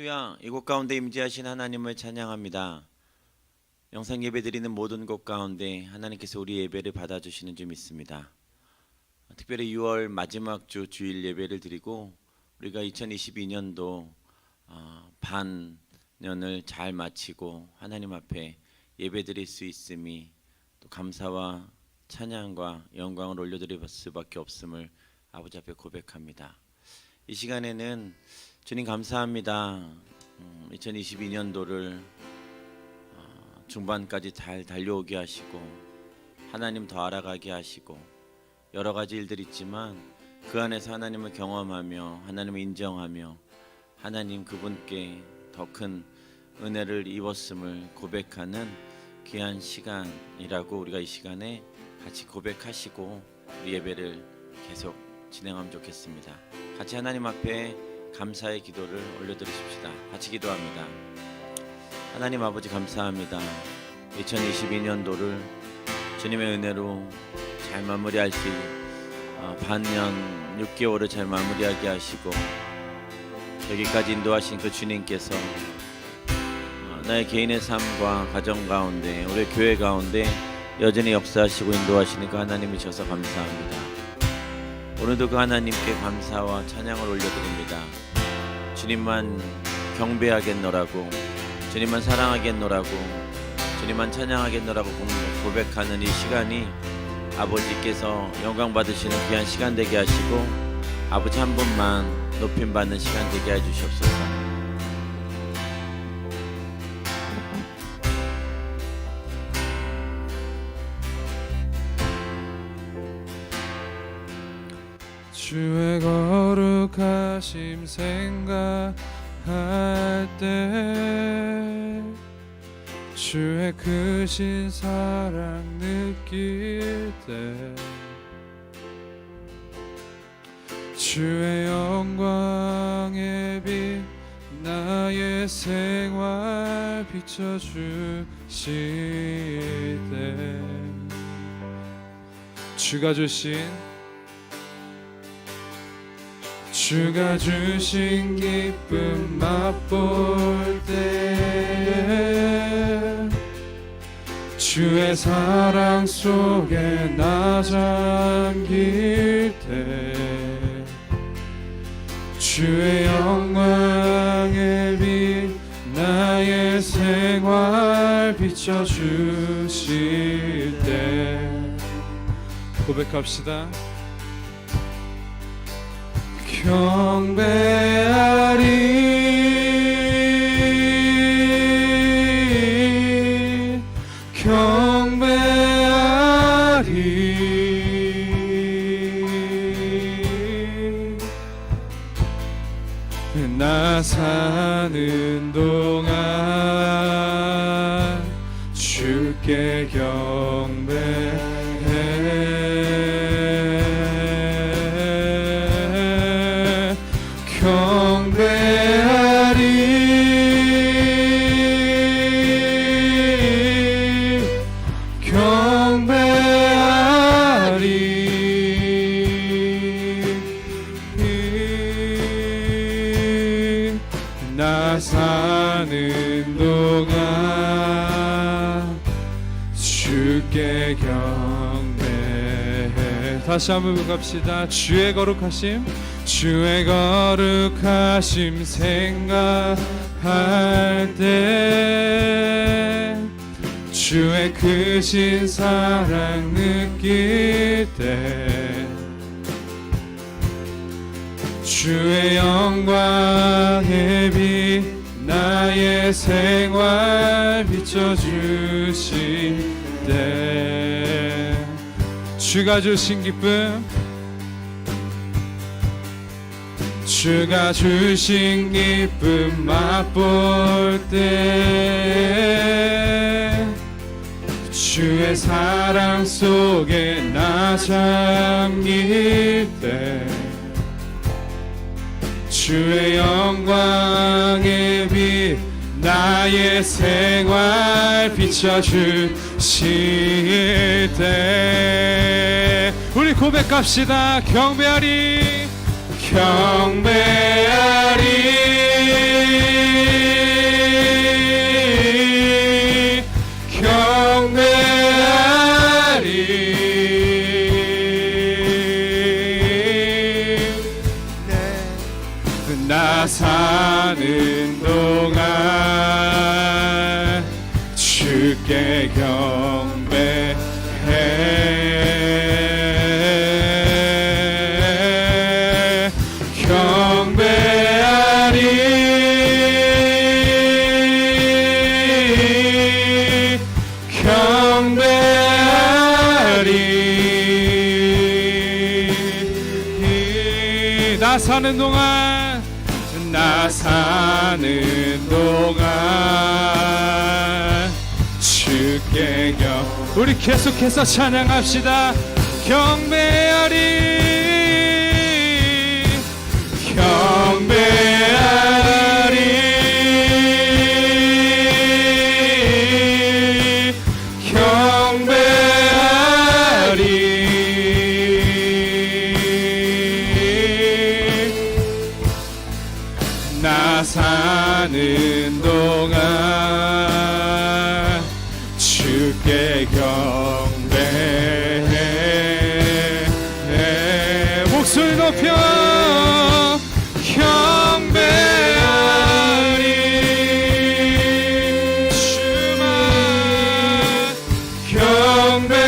할렐루야. 이곳 가운데 임재하신 하나님을 찬양합니다. 영상 예배 드리는 모든 곳 가운데 하나님께서 우리 예배를 받아주시는 줄 믿습니다. 특별히 6월 마지막 주 주일 예배를 드리고 우리가 2022년도 반년을 잘 마치고 하나님 앞에 예배 드릴 수 있음이 또 감사와 찬양과 영광을 올려드릴 수밖에 없음을 아버지 앞에 고백합니다. 이 시간에는 주님 감사합니다. 2022년도를 중반까지 잘 달려오게 하시고 하나님 더 알아가게 하시고 여러 가지 일들이 있지만 그 안에서 하나님을 경험하며 하나님을 인정하며 하나님 그분께 더 큰 은혜를 입었음을 고백하는 귀한 시간이라고 우리가 이 시간에 같이 고백하시고 우리 예배를 계속 진행하면 좋겠습니다. 같이 하나님 앞에 감사의 기도를 올려드리십시다. 같이 기도합니다. 하나님 아버지 감사합니다. 2022년도를 주님의 은혜로 잘 마무리할 수 반년 6개월을 잘 마무리하게 하시고 여기까지 인도하신 그 주님께서 나의 개인의 삶과 가정 가운데 우리 교회 가운데 여전히 역사하시고 인도하시는 그 하나님이셔서 감사합니다. 오늘도 그 하나님께 감사와 찬양을 올려드립니다. 주님만 경배하겠노라고, 주님만 사랑하겠노라고, 주님만 찬양하겠노라고 고백하는 이 시간이 아버지께서 영광 받으시는 귀한 시간 되게 하시고 아버지 한 분만 높임받는 시간 되게 해주시옵소서. 주의 거룩하심 생각할 때 주의 크신 사랑 느낄 때 주의 영광의 빛 나의 생활 비춰주실 때 주가 주신 기쁨 맛볼 때 주의 사랑 속에 나 잠길 때 주의 영광의 빛 나의 생활 비춰주실 때 고백합시다. 경배하리 나 사는 동안 주께 경배해 나 사는 동안 주께 경배해. 다시 한번 갑시다. 주의 거룩하심 생각할 때 주의 크신 사랑 느낄 때 주의 영광의 빛 나의 생활 비춰주실 때 주가 주신 기쁨 맛볼 때 주의 사랑 속에 나 잠길 때 주의 영광의 빛 나의 생활 비춰주실 때 우리 고백합시다. 경배하리 나 사는 동안 주께 경배하리. 나 사는 동안 주께 우리 계속해서 찬양합시다. 경배하리 경배하리 경배하리. 나 사는 동안 주께 경배해. 목소리 높여 경배하리. 주만 경배하리.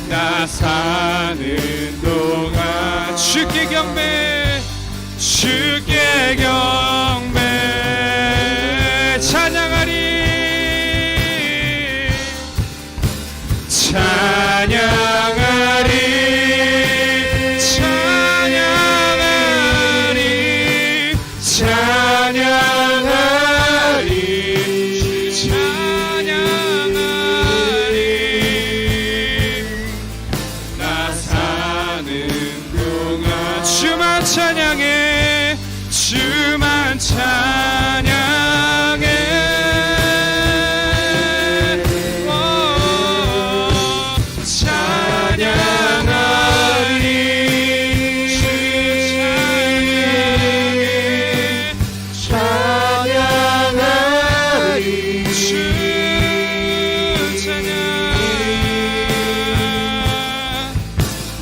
나 사는 동안 주께 경배 주께 경배 찬양하리 찬양하리 찬양하리 찬양하리 찬양하리. 나 사는 동안 주만 찬양해 주만 찬양해. 오, 찬양하리 찬양하리 주 찬양.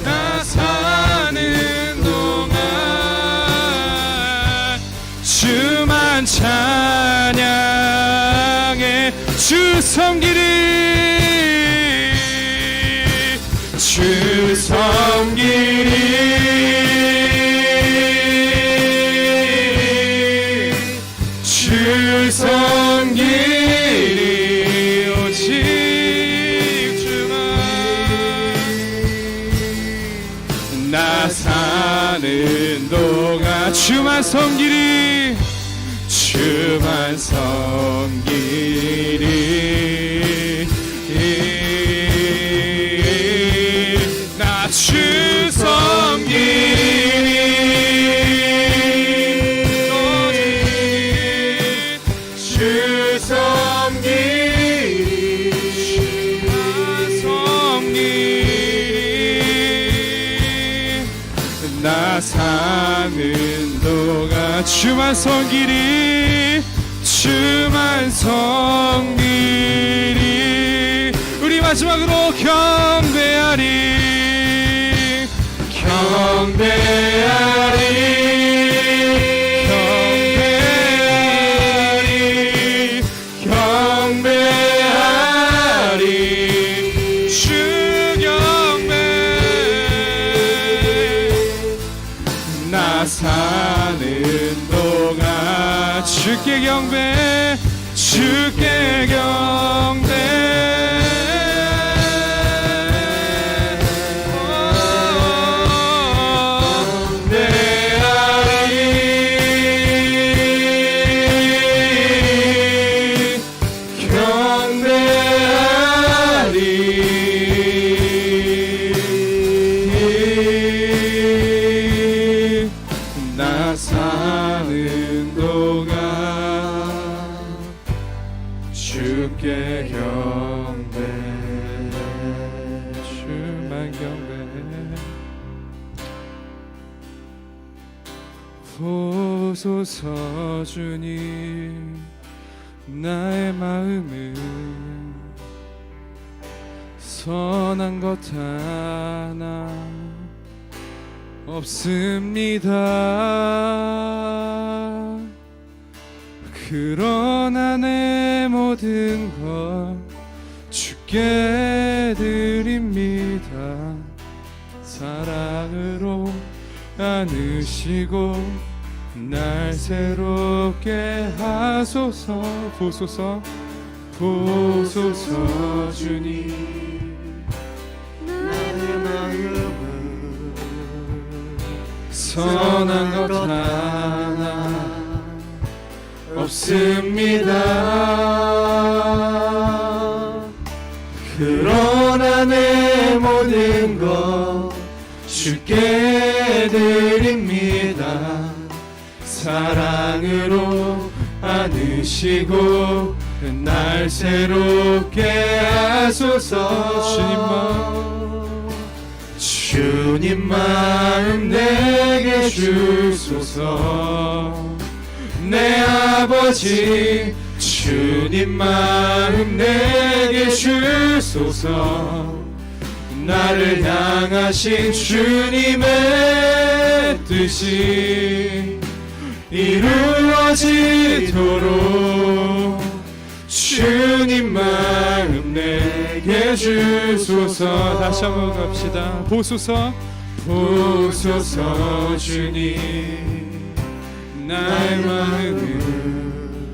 나 사는 동안 주만 찬양해. 주 섬기리 주 섬기리 주 섬기리 오직 주만. 나 사는 동안 주만 섬기리 주만 섬기리. 나 주 섬기리 주 섬기리 주만 섬기리. 나 사는 동안 주만 섬기리 주만 섬기리. 우리 마지막으로 경배하리 경배하리 경배하리 경배하리 주 경배. 나 사는 동안 주께 경배 주께 경배. 나 사는 동안 주께 경배 주만 경배. 보소서 주님 나의 마음을 선한 것 하나 없습니다. 그러나 내 모든 것 주께 드립니다. 사랑으로 안으시고 날 새롭게 하소서. 보소서 보소서 주님. 나의 마음은 선한 것 하나 없습니다. 그러나 내 모든 것 주께 드립니다. 사랑으로 안으시고 날 새롭게 하소서. 주님 마음 내게 주소서. 내 아버지 주님 마음 내게 주소서. 나를 향하신 주님의 뜻이 이루어지도록 주님 마음 내게 주소서. 다시 한번 갑시다. 보소서 보소서 주님. 나의 마음은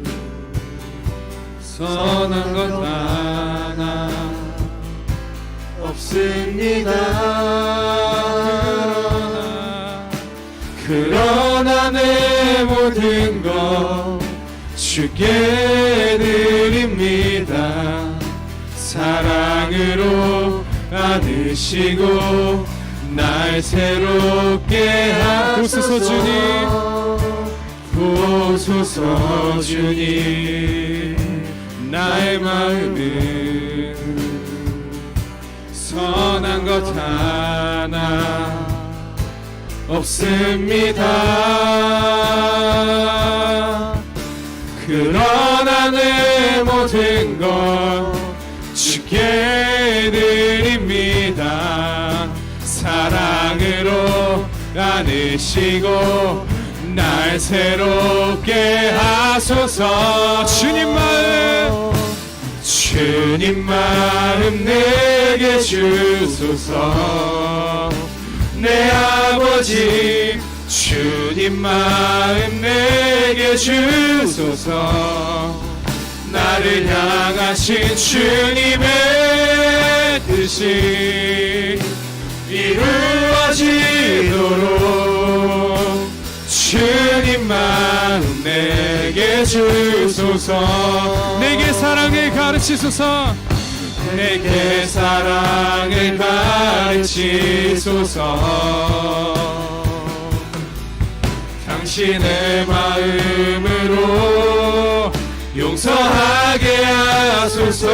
선한 것 하나 없습니다. 그러나 내 모든 것 주께 드립니다. 사랑으로 안으시고 날 새롭게 하소서. 주님 보소서 주님. 나의 마음은 선한 것 하나 없습니다. 그러나 내 모든 것 주께 드립니다. 사랑으로 안으시고 날 새롭게 하소서. 주님 마음 내게 주소서. 내 아버지 주님 마음 내게 주소서. 나를 향하신 주님의 뜻이 이루어지도록 주님 마음 내게 주소서. 내게 사랑을 가르치소서. 내게 사랑을 가르치소서. 당신의 마음으로 용서하게 하소서.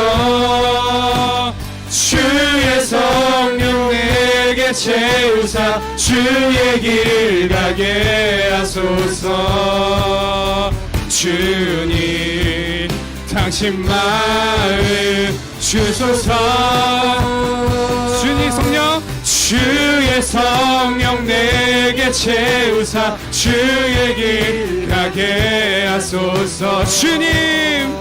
주의 성령 내게 채우사 주의 길 가게 하소서. 주님 당신 마음 주소서. 주의 성령 내게 채우사 주의 길 가게 하소서. 주님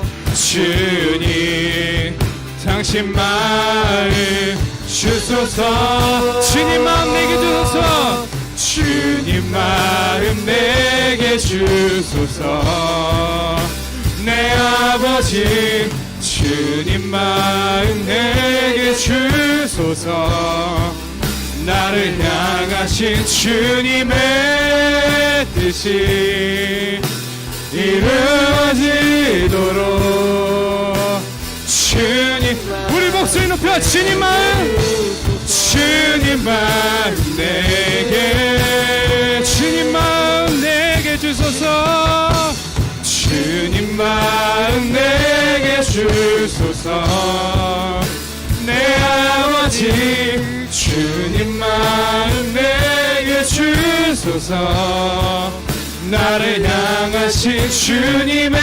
당신 마음 주소서. 주님 마음 내게 주소서. 주님 마음 내게 주소서. 내 아버지 주님 마음 내게 주소서. 나를 향하신 주님의 뜻이 이루어지도록 주님 우리 목소리 높여 주님 마음 내게 주소서. 주님 마음 내게 주소서. 내 아버지 주님 마음 내게 주소서. 나를 향하신 주님의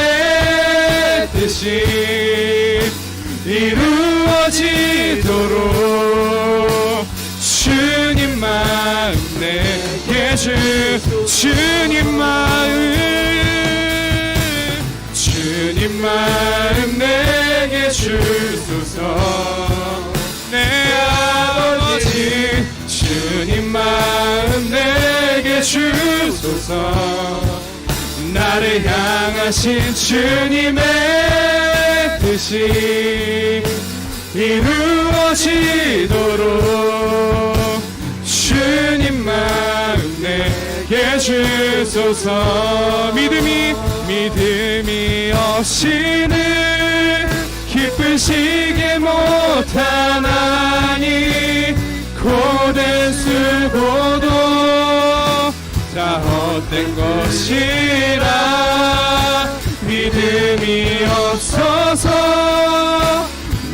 뜻이 이루어지도록 주소서. 나를 향하신 주님의 뜻이 이루어지도록 주님 마음 내게 주소서. 믿음이 없이는 기쁘시게 못하나니 고된 수고도 다 헛된 것이라. 믿음이 없어서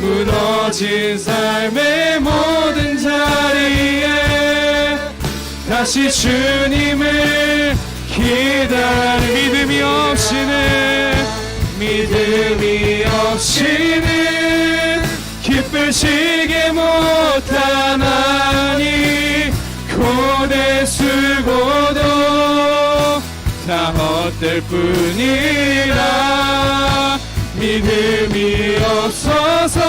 무너진 삶의 모든 자리에 다시 주님을 믿음이 없이는 기쁘시게 못하나니 고된 수고도 다 헛될 뿐이라. 믿음이 없어서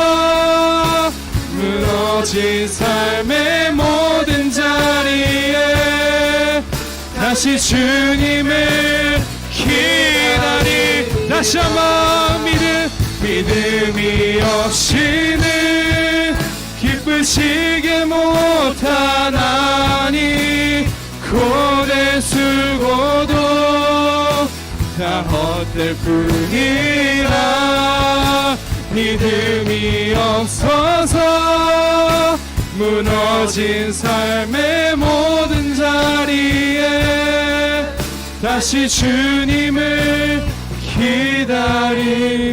무너진 삶의 모든 자리에 다시 주님을 기다리. 다시 한번 믿음이 없이는 기쁘시게 못하나니 고된 수고도 다 헛될 뿐이라. 믿음이 없어서 무너진 삶의 모든 자리에 다시 주님을 기다립니다.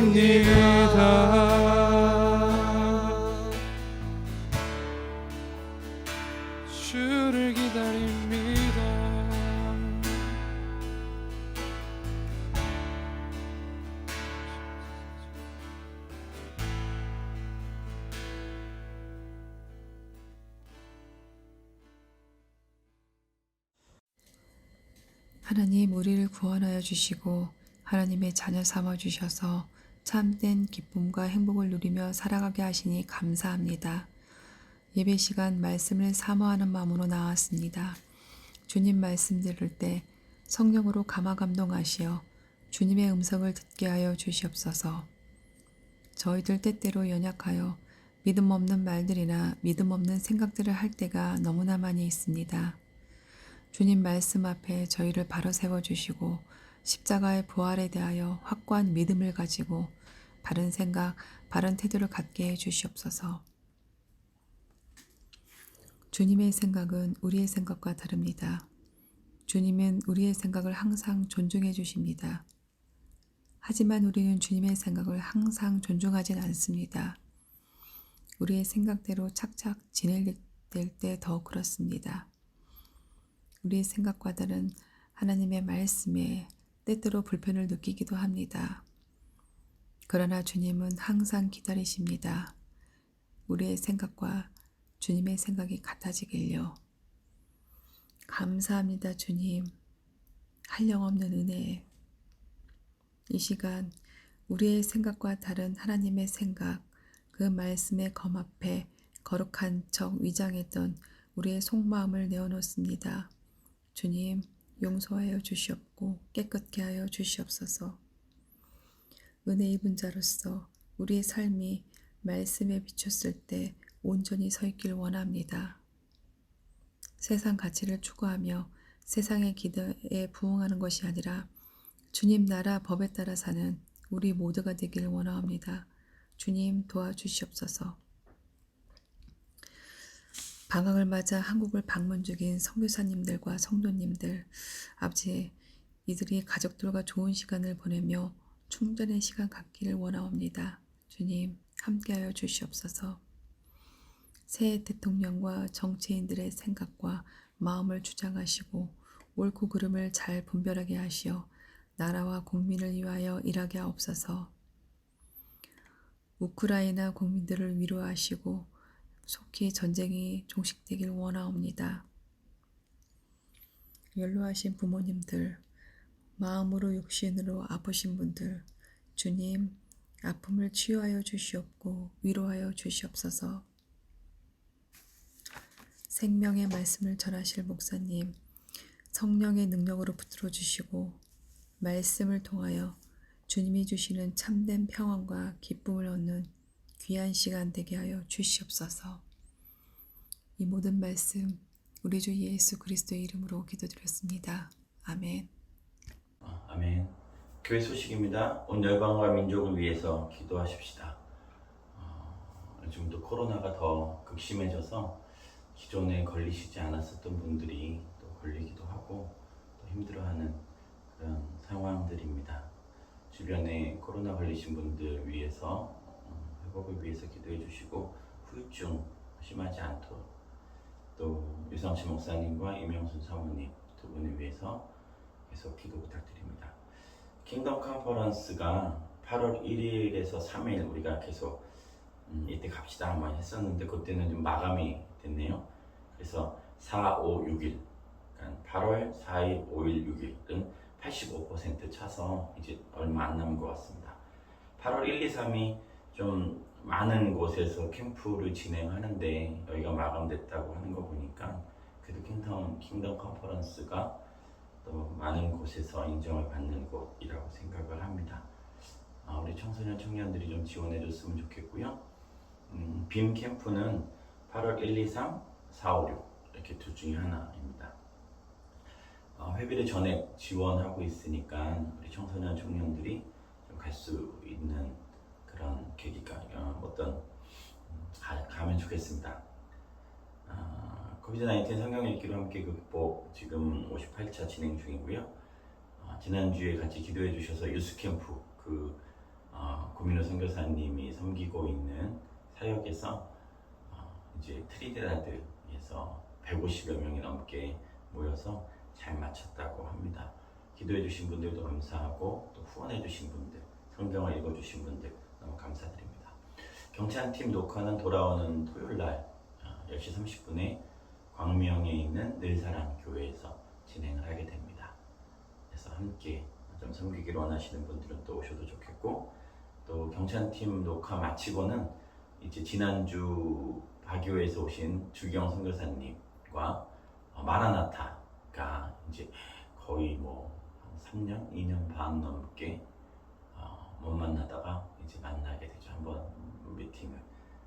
주를 기다립니다. 하나님, 우리를 구원하여 주시고 하나님의 자녀 삼아 주셔서 참된 기쁨과 행복을 누리며 살아가게 하시니 감사합니다. 예배 시간 말씀을 사모하는 마음으로 나왔습니다. 주님 말씀 들을 때 성령으로 감화 감동하시어 주님의 음성을 듣게 하여 주시옵소서. 저희들 때때로 연약하여 믿음 없는 말들이나 믿음 없는 생각들을 할 때가 너무나 많이 있습니다. 주님 말씀 앞에 저희를 바로 세워주시고 십자가의 부활에 대하여 확고한 믿음을 가지고 바른 생각, 바른 태도를 갖게 해 주시옵소서. 주님의 생각은 우리의 생각과 다릅니다. 주님은 우리의 생각을 항상 존중해 주십니다. 하지만 우리는 주님의 생각을 항상 존중하진 않습니다. 우리의 생각대로 착착 지낼 때 더 그렇습니다. 우리의 생각과 다른 하나님의 말씀에 때때로 불편을 느끼기도 합니다. 그러나 주님은 항상 기다리십니다. 우리의 생각과 주님의 생각이 같아지길요. 감사합니다, 주님. 한량없는 은혜. 이 시간 우리의 생각과 다른 하나님의 생각, 그 말씀의 검 앞에 거룩한 척 위장했던 우리의 속마음을 내어놓습니다. 주님, 용서하여 주시옵고 깨끗게 하여 주시옵소서. 은혜 입은 자로서 우리의 삶이 말씀에 비쳤을 때 온전히 서 있길 원합니다. 세상 가치를 추구하며 세상의 기대에 부응하는 것이 아니라 주님 나라 법에 따라 사는 우리 모두가 되길 원합니다. 주님 도와주시옵소서. 방학을 맞아 한국을 방문 중인 선교사님들과 성도님들, 아버지, 이들이 가족들과 좋은 시간을 보내며 충전의 시간 갖기를 원하옵니다. 주님 함께하여 주시옵소서. 새 대통령과 정치인들의 생각과 마음을 주장하시고 옳고 그름을 잘 분별하게 하시어 나라와 국민을 위하여 일하게 하옵소서. 우크라이나 국민들을 위로하시고 속히 전쟁이 종식되길 원하옵니다. 연로하신 부모님들, 마음으로 육신으로 아프신 분들, 주님 아픔을 치유하여 주시옵고 위로하여 주시옵소서. 생명의 말씀을 전하실 목사님, 성령의 능력으로 붙들어 주시고 말씀을 통하여 주님이 주시는 참된 평안과 기쁨을 얻는 귀한 시간 되게 하여 주시옵소서. 이 모든 말씀 우리 주 예수 그리스도의 이름으로 기도드렸습니다. 아멘. 아멘. 교회 소식입니다. 온 열방과 민족을 위해서 기도하십시다. 요즘도 코로나가 더 극심해져서 기존에 걸리시지 않았었던 분들이 또 걸리기도 하고 또 힘들어하는 그런 상황들입니다. 주변에 코로나 걸리신 분들 위해서 회복을 위해서 기도해 주시고 후유증 심하지 않도록 또 유상치 목사님과 이명순 사모님 두 분을 위해서 계속 기도 부탁드립니다. 킹덤 컨퍼런스가 8월 1일에서 3일 우리가 계속 이때 갑시다 한번 했었는데 그때는 좀 마감이 됐네요. 그래서 4, 5, 6일 그러니까 8월 4일, 5일, 6일은 85% 차서 이제 얼마 안 남은 것 같습니다. 8월 1, 2, 3이 좀 많은 곳에서 캠프를 진행하는데 여기가 마감됐다고 하는 거 보니까 그래도 킹덤 컨퍼런스가 또 많은 곳에서 인정을 받는 곳이라고 생각을 합니다. 우리 청소년 청년들이 좀 지원해 줬으면 좋겠고요. 빔 캠프는 8월 1, 2, 3, 4, 5, 6 이렇게 둘 중에 하나입니다. 회비를 전액 지원하고 있으니까 우리 청소년 청년들이 좀 갈 수 있는 그런 계기가 가면 좋겠습니다. 코비드-19 성경 읽기로 함께 극복 지금 58차 진행 중이고요. 지난주에 같이 기도해 주셔서 유스캠프 고민호 선교사님이 섬기고 있는 사역에서 이제 트리데라드에서 150여 명이 넘게 모여서 잘 마쳤다고 합니다. 기도해 주신 분들도 감사하고 또 후원해 주신 분들, 성경을 읽어 주신 분들 너무 감사드립니다. 경찬팀 녹화는 돌아오는 토요일날 10시 30분에 광명에 있는 늘사랑 교회에서 진행을 하게 됩니다. 그래서 함께 좀 섬기기를 원하시는 분들은 또 오셔도 좋겠고 또 경찬팀 녹화 마치고는 이제 지난주 바교에서 오신 주경 선교사님과 마라나타가 이제 거의 한 3년, 2년 반 넘게 못 만나다가 이제 만나게 되죠. 한번 미팅을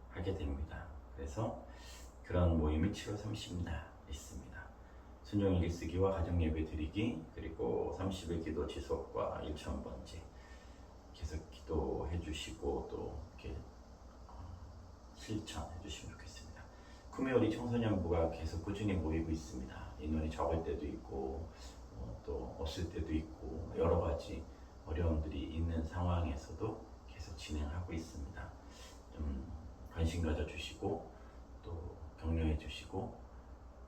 하게 됩니다. 그래서 그런 모임이 7월 30일 있습니다. 순종일기 쓰기와 가정예배 드리기 그리고 30일 기도 지속과 1,000번째 계속 기도해 주시고 또 이렇게 실천해 주시면 좋겠습니다. 구미오리 청소년부가 계속 꾸준히 모이고 있습니다. 인원이 적을 때도 있고 또 없을 때도 있고 여러 가지 어려움들이 있는 상황에서도 계속 진행하고 있습니다. 좀 관심 가져주시고 또 격려해 주시고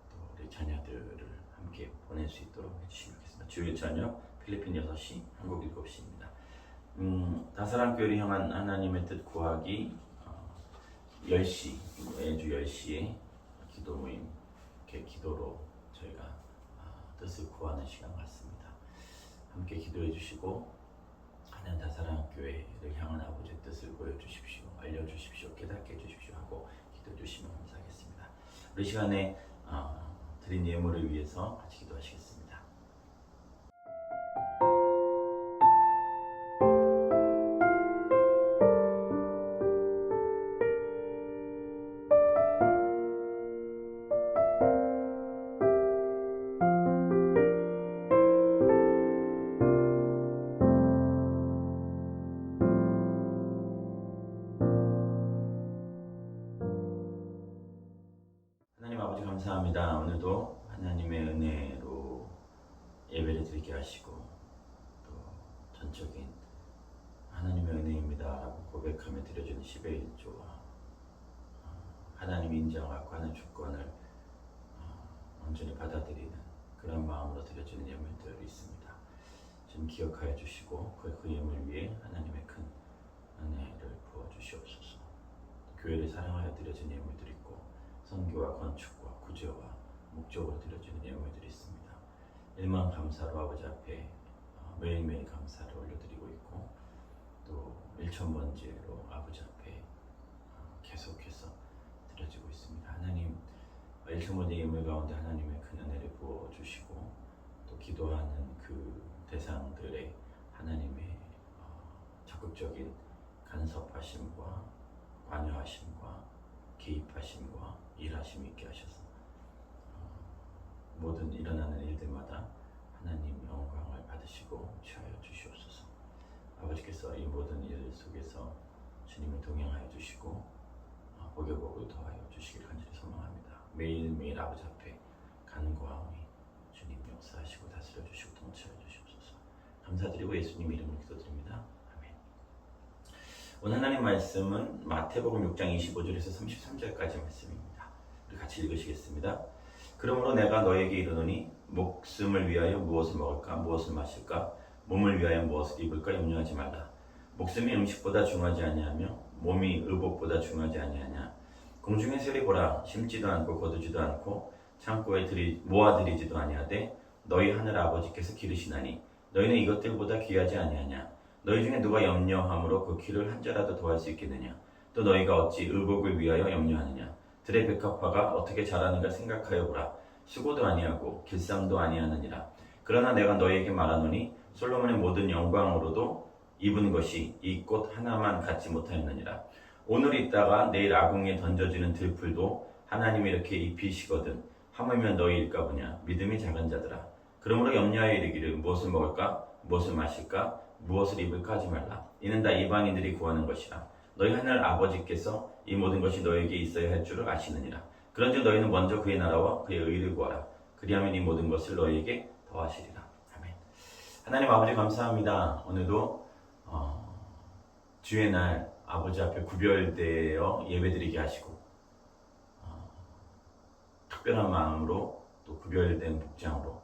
또 우리 자녀들을 함께 보낼 수 있도록 해주시면 좋겠습니다. 주일 저녁 필리핀 6시, 한국 7시입니다. 다사랑교회를 향한 하나님의 뜻 구하기 10시, 매주 10시에 기도 모임, 이렇게 기도로 저희가 뜻을 구하는 시간 같습니다. 함께 기도해 주시고 하나님 다사랑교회를 향한 아버지의 뜻을 보여주십시오. 알려주십시오. 깨닫게 해주십시오 하고 기도해 주시면 감사하겠습니다. 우리 시간에 드린 예물을 위해서 같이 기도하시겠습니다. 하나님 아버지 감사합니다. 오늘도 하나님의 은혜로 예배를 드리게 하시고 또 전적인 하나님의 은혜입니다 라고 고백하며 드려주는 10의 1조와 하나님이 인정하고 하는 주권을 온전히 받아들이는 그런 마음으로 드려주는 예물들이 있습니다. 좀 기억하여 주시고 그 예물 위에 하나님의 큰 은혜를 부어주시옵소서. 교회를 사랑하여 드려진 예물들이 있고 선교와 건축과 구제와 목적으로 드려지는 예물들이 있습니다. 일만 감사로 아버지 앞에 매일매일 감사를 올려드리고 있고 또 1,000번째로 아버지 앞에 계속해서 드려지고 있습니다. 하나님 1,000번째 예물 가운데 하나님의 큰 은혜를 부어주시고 또 기도하는 그 대상들의 하나님의 적극적인 간섭하심과 관여하심과 개입하심과 일하심 있게 하셔서 모든 일어나는 일들마다 하나님 영광을 받으시고 취하여 주시옵소서. 아버지께서 이 모든 일 속에서 주님을 동행하여 주시고 복의 복을 더하여 주시기를 간절히 소망합니다. 매일매일 아버지 앞에 간구하오니 주님 역사하시고 다스려 주시고 통치하여 주시옵소서. 감사드리고 예수님 이름으로 기도드립니다. 아멘. 오늘 하나님 말씀은 마태복음 6장 25절에서 33절까지 말씀입니다. 우리 같이 읽으시겠습니다. 그러므로 내가 너에게 이르노니 목숨을 위하여 무엇을 먹을까 무엇을 마실까 몸을 위하여 무엇을 입을까 염려하지 말라. 목숨이 음식보다 중하지 아니하며 몸이 의복보다 중하지 아니하냐. 공중의 새를 보라. 심지도 않고 거두지도 않고 창고에 모아들이지도 아니하되 너희 하늘 아버지께서 기르시나니 너희는 이것들보다 귀하지 아니하냐. 너희 중에 누가 염려함으로 그 귀를 한 자라도 더할 수 있겠느냐. 또 너희가 어찌 의복을 위하여 염려하느냐. 들의 백합화가 어떻게 자라는가 생각하여 보라. 수고도 아니하고 길쌈도 아니하느니라. 그러나 내가 너희에게 말하노니 솔로몬의 모든 영광으로도 입은 것이 이 꽃 하나만 갖지 못하였느니라. 오늘 있다가 내일 아궁이에 던져지는 들풀도 하나님이 이렇게 입히시거든 하물며 너희일까 보냐. 믿음이 작은 자들아. 그러므로 염려하여 이르기를 무엇을 먹을까 무엇을 마실까 무엇을 입을까 하지 말라. 이는 다 이방인들이 구하는 것이라. 너희 하늘 아버지께서 이 모든 것이 너희에게 있어야 할 줄을 아시느니라. 그런즉 너희는 먼저 그의 나라와 그의 의를 구하라. 그리하면 이 모든 것을 너희에게 더하시리라. 아멘. 하나님 아버지 감사합니다. 오늘도 주의 날 아버지 앞에 구별되어 예배드리게 하시고 특별한 마음으로 또 구별된 복장으로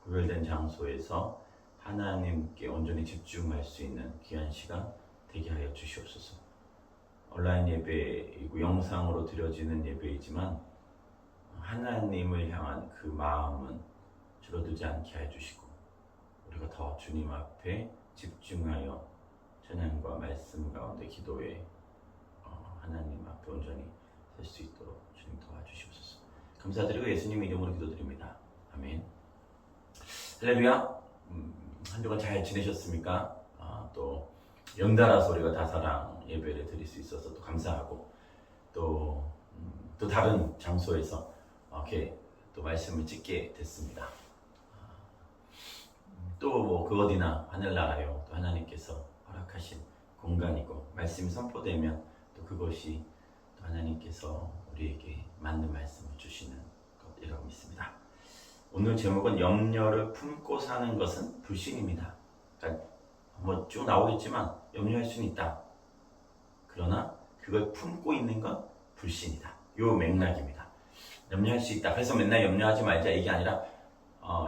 구별된 장소에서 하나님께 온전히 집중할 수 있는 귀한 시간 되게 하여 주시옵소서. 온라인 예배이고 영상으로 드려지는 예배이지만 하나님을 향한 그 마음은 줄어들지 않게 해주시고 우리가 더 주님 앞에 집중하여 찬양과 말씀 가운데 기도에 하나님 앞에 온전히 설 수 있도록 주님 도와주시옵소서. 감사드리고 예수님 이름으로 기도드립니다. 아멘. 할렐루야. 한 주간 잘 지내셨습니까? 또 연달아서 우리가 다사랑 예배를 드릴 수 있어서 또 감사하고 또 다른 장소에서 이렇게 또 말씀을 찍게 됐습니다. 또 그 어디나 하늘나라요. 또 하나님께서 허락하신 공간이고 말씀이 선포되면 또 그것이 또 하나님께서 우리에게 맞는 말씀을 주시는 것이라고 믿습니다. 오늘 제목은 염려를 품고 사는 것은 불신입니다. 그러니까 뭐 쭉 나오겠지만 염려할 수는 있다. 그러나 그걸 품고 있는 건 불신이다. 요 맥락입니다. 염려할 수 있다. 그래서 맨날 염려하지 말자 이게 아니라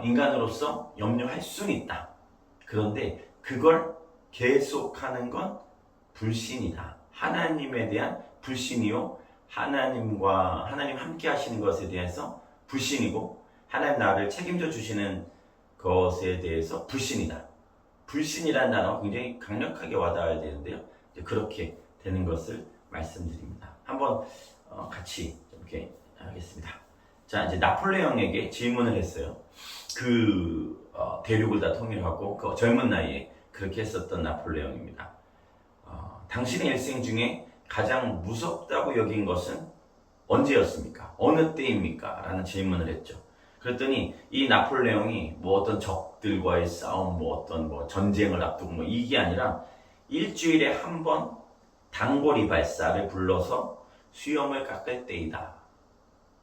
인간으로서 염려할 수는 있다. 그런데 그걸 계속하는 건 불신이다. 하나님에 대한 불신이요. 하나님 함께 하시는 것에 대해서 불신이고 하나님 나를 책임져 주시는 것에 대해서 불신이다. 불신이라는 단어가 굉장히 강력하게 와닿아야 되는데요. 이제 그렇게 되는 것을 말씀드립니다. 한번 같이 이렇게 하겠습니다. 자, 이제 나폴레옹에게 질문을 했어요. 대륙을 다 통일하고 그 젊은 나이에 그렇게 했었던 나폴레옹입니다. 당신의 일생 중에 가장 무섭다고 여긴 것은 언제였습니까? 어느 때입니까? 라는 질문을 했죠. 그랬더니 이 나폴레옹이 뭐 어떤 적들과의 싸움, 어떤 전쟁을 앞두고 이게 아니라 일주일에 한 번 단골 이발사를 불러서 수염을 깎을 때이다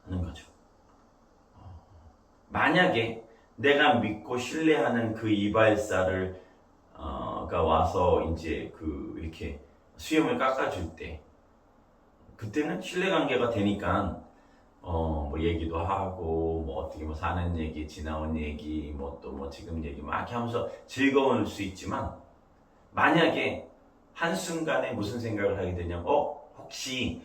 하는 거죠. 만약에 내가 믿고 신뢰하는 그 이발사를 가 와서 이제 이렇게 수염을 깎아줄 때 그때는 신뢰관계가 되니까 뭐 얘기도 하고 어떻게 사는 얘기, 지나온 얘기, 또 지금 얘기 막 이렇게 하면서 즐거울 수 있지만 만약에 한순간에 무슨 생각을 하게 되냐면 혹시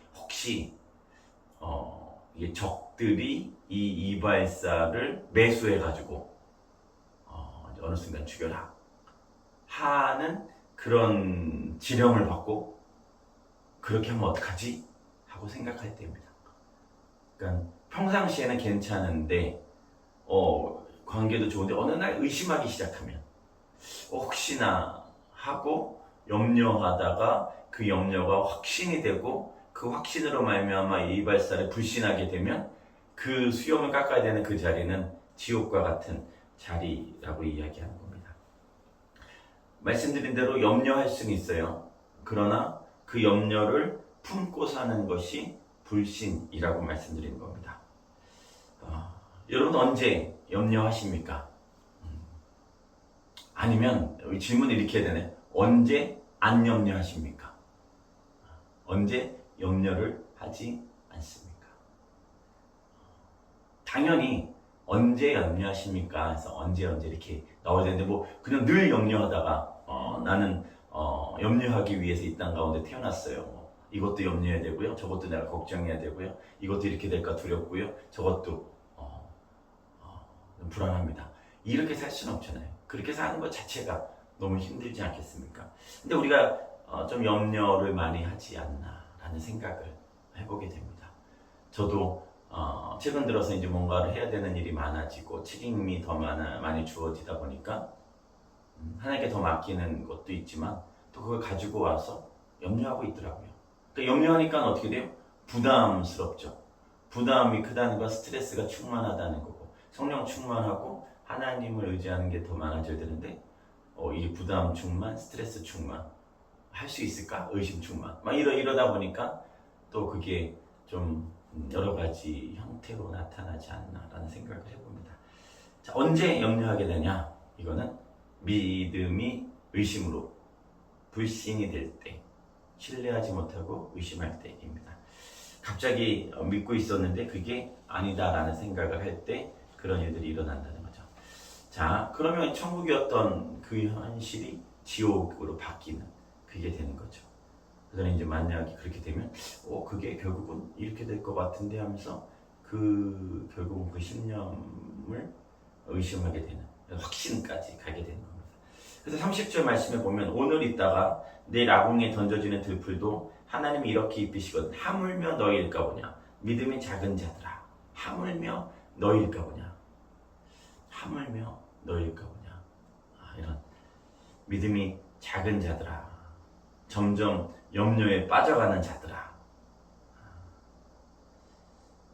이게 적들이 이 이발사를 매수해가지고 어느 순간 죽여라 하는 그런 지령을 받고 그렇게 하면 어떡하지? 하고 생각할 때입니다. 그러니까 평상시에는 괜찮은데 관계도 좋은데 어느 날 의심하기 시작하면 혹시나 하고 염려하다가 그 염려가 확신이 되고 그 확신으로 말미암아 이발사를 불신하게 되면 그 수염을 깎아야 되는 그 자리는 지옥과 같은 자리라고 이야기하는 겁니다. 말씀드린 대로 염려할 수는 있어요. 그러나 그 염려를 품고 사는 것이 불신이라고 말씀드린 겁니다. 여러분 언제 염려하십니까? 아니면 질문을 이렇게 해야 되네. 언제 안 염려하십니까? 언제 염려를 하지 않습니까? 당연히 언제 염려하십니까? 해서 언제 이렇게 나와야 되는데 뭐 그냥 늘 염려하다가 나는 염려하기 위해서 이 땅 가운데 태어났어요. 이것도 염려해야 되고요. 저것도 내가 걱정해야 되고요. 이것도 이렇게 될까 두렵고요. 저것도 불안합니다. 이렇게 살 수는 없잖아요. 그렇게 사는 것 자체가 너무 힘들지 않겠습니까? 근데 우리가 좀 염려를 많이 하지 않나라는 생각을 해보게 됩니다. 저도 최근 들어서 이제 뭔가를 해야 되는 일이 많아지고 책임이 더 많이 주어지다 보니까 하나님께 더 맡기는 것도 있지만 또 그걸 가지고 와서 염려하고 있더라고요. 그러니까 염려하니까 어떻게 돼요? 부담스럽죠. 부담이 크다는 건 스트레스가 충만하다는 거고 성령 충만하고 하나님을 의지하는 게 더 많아져야 되는데 이 부담 충만, 스트레스 충만 할 수 있을까? 의심 충만 막 이러다 보니까 또 그게 좀 여러 가지 형태로 나타나지 않나라는 생각을 해봅니다. 자, 언제 염려하게 되냐? 이거는 믿음이 의심으로 불신이 될 때, 신뢰하지 못하고 의심할 때입니다. 갑자기 믿고 있었는데 그게 아니다라는 생각을 할 때 그런 일들이 일어난다는 거죠. 자, 그러면 천국이었던 그 현실이 지옥으로 바뀌는 그게 되는 거죠. 그래서 이제 만약에 그렇게 되면 그게 결국은 이렇게 될 것 같은데 하면서 결국은 그 신념을 의심하게 되는 확신까지 가게 되는 겁니다. 그래서 30절 말씀에 보면 오늘 있다가 내일 아궁이에 던져지는 들풀도 하나님이 이렇게 입히시거든. 하물며 너희일까 보냐. 믿음이 작은 자들아. 하물며 너희일까 보냐. 하물며 너희일까 보냐. 이런 믿음이 작은 자들아. 점점 염려에 빠져가는 자들아.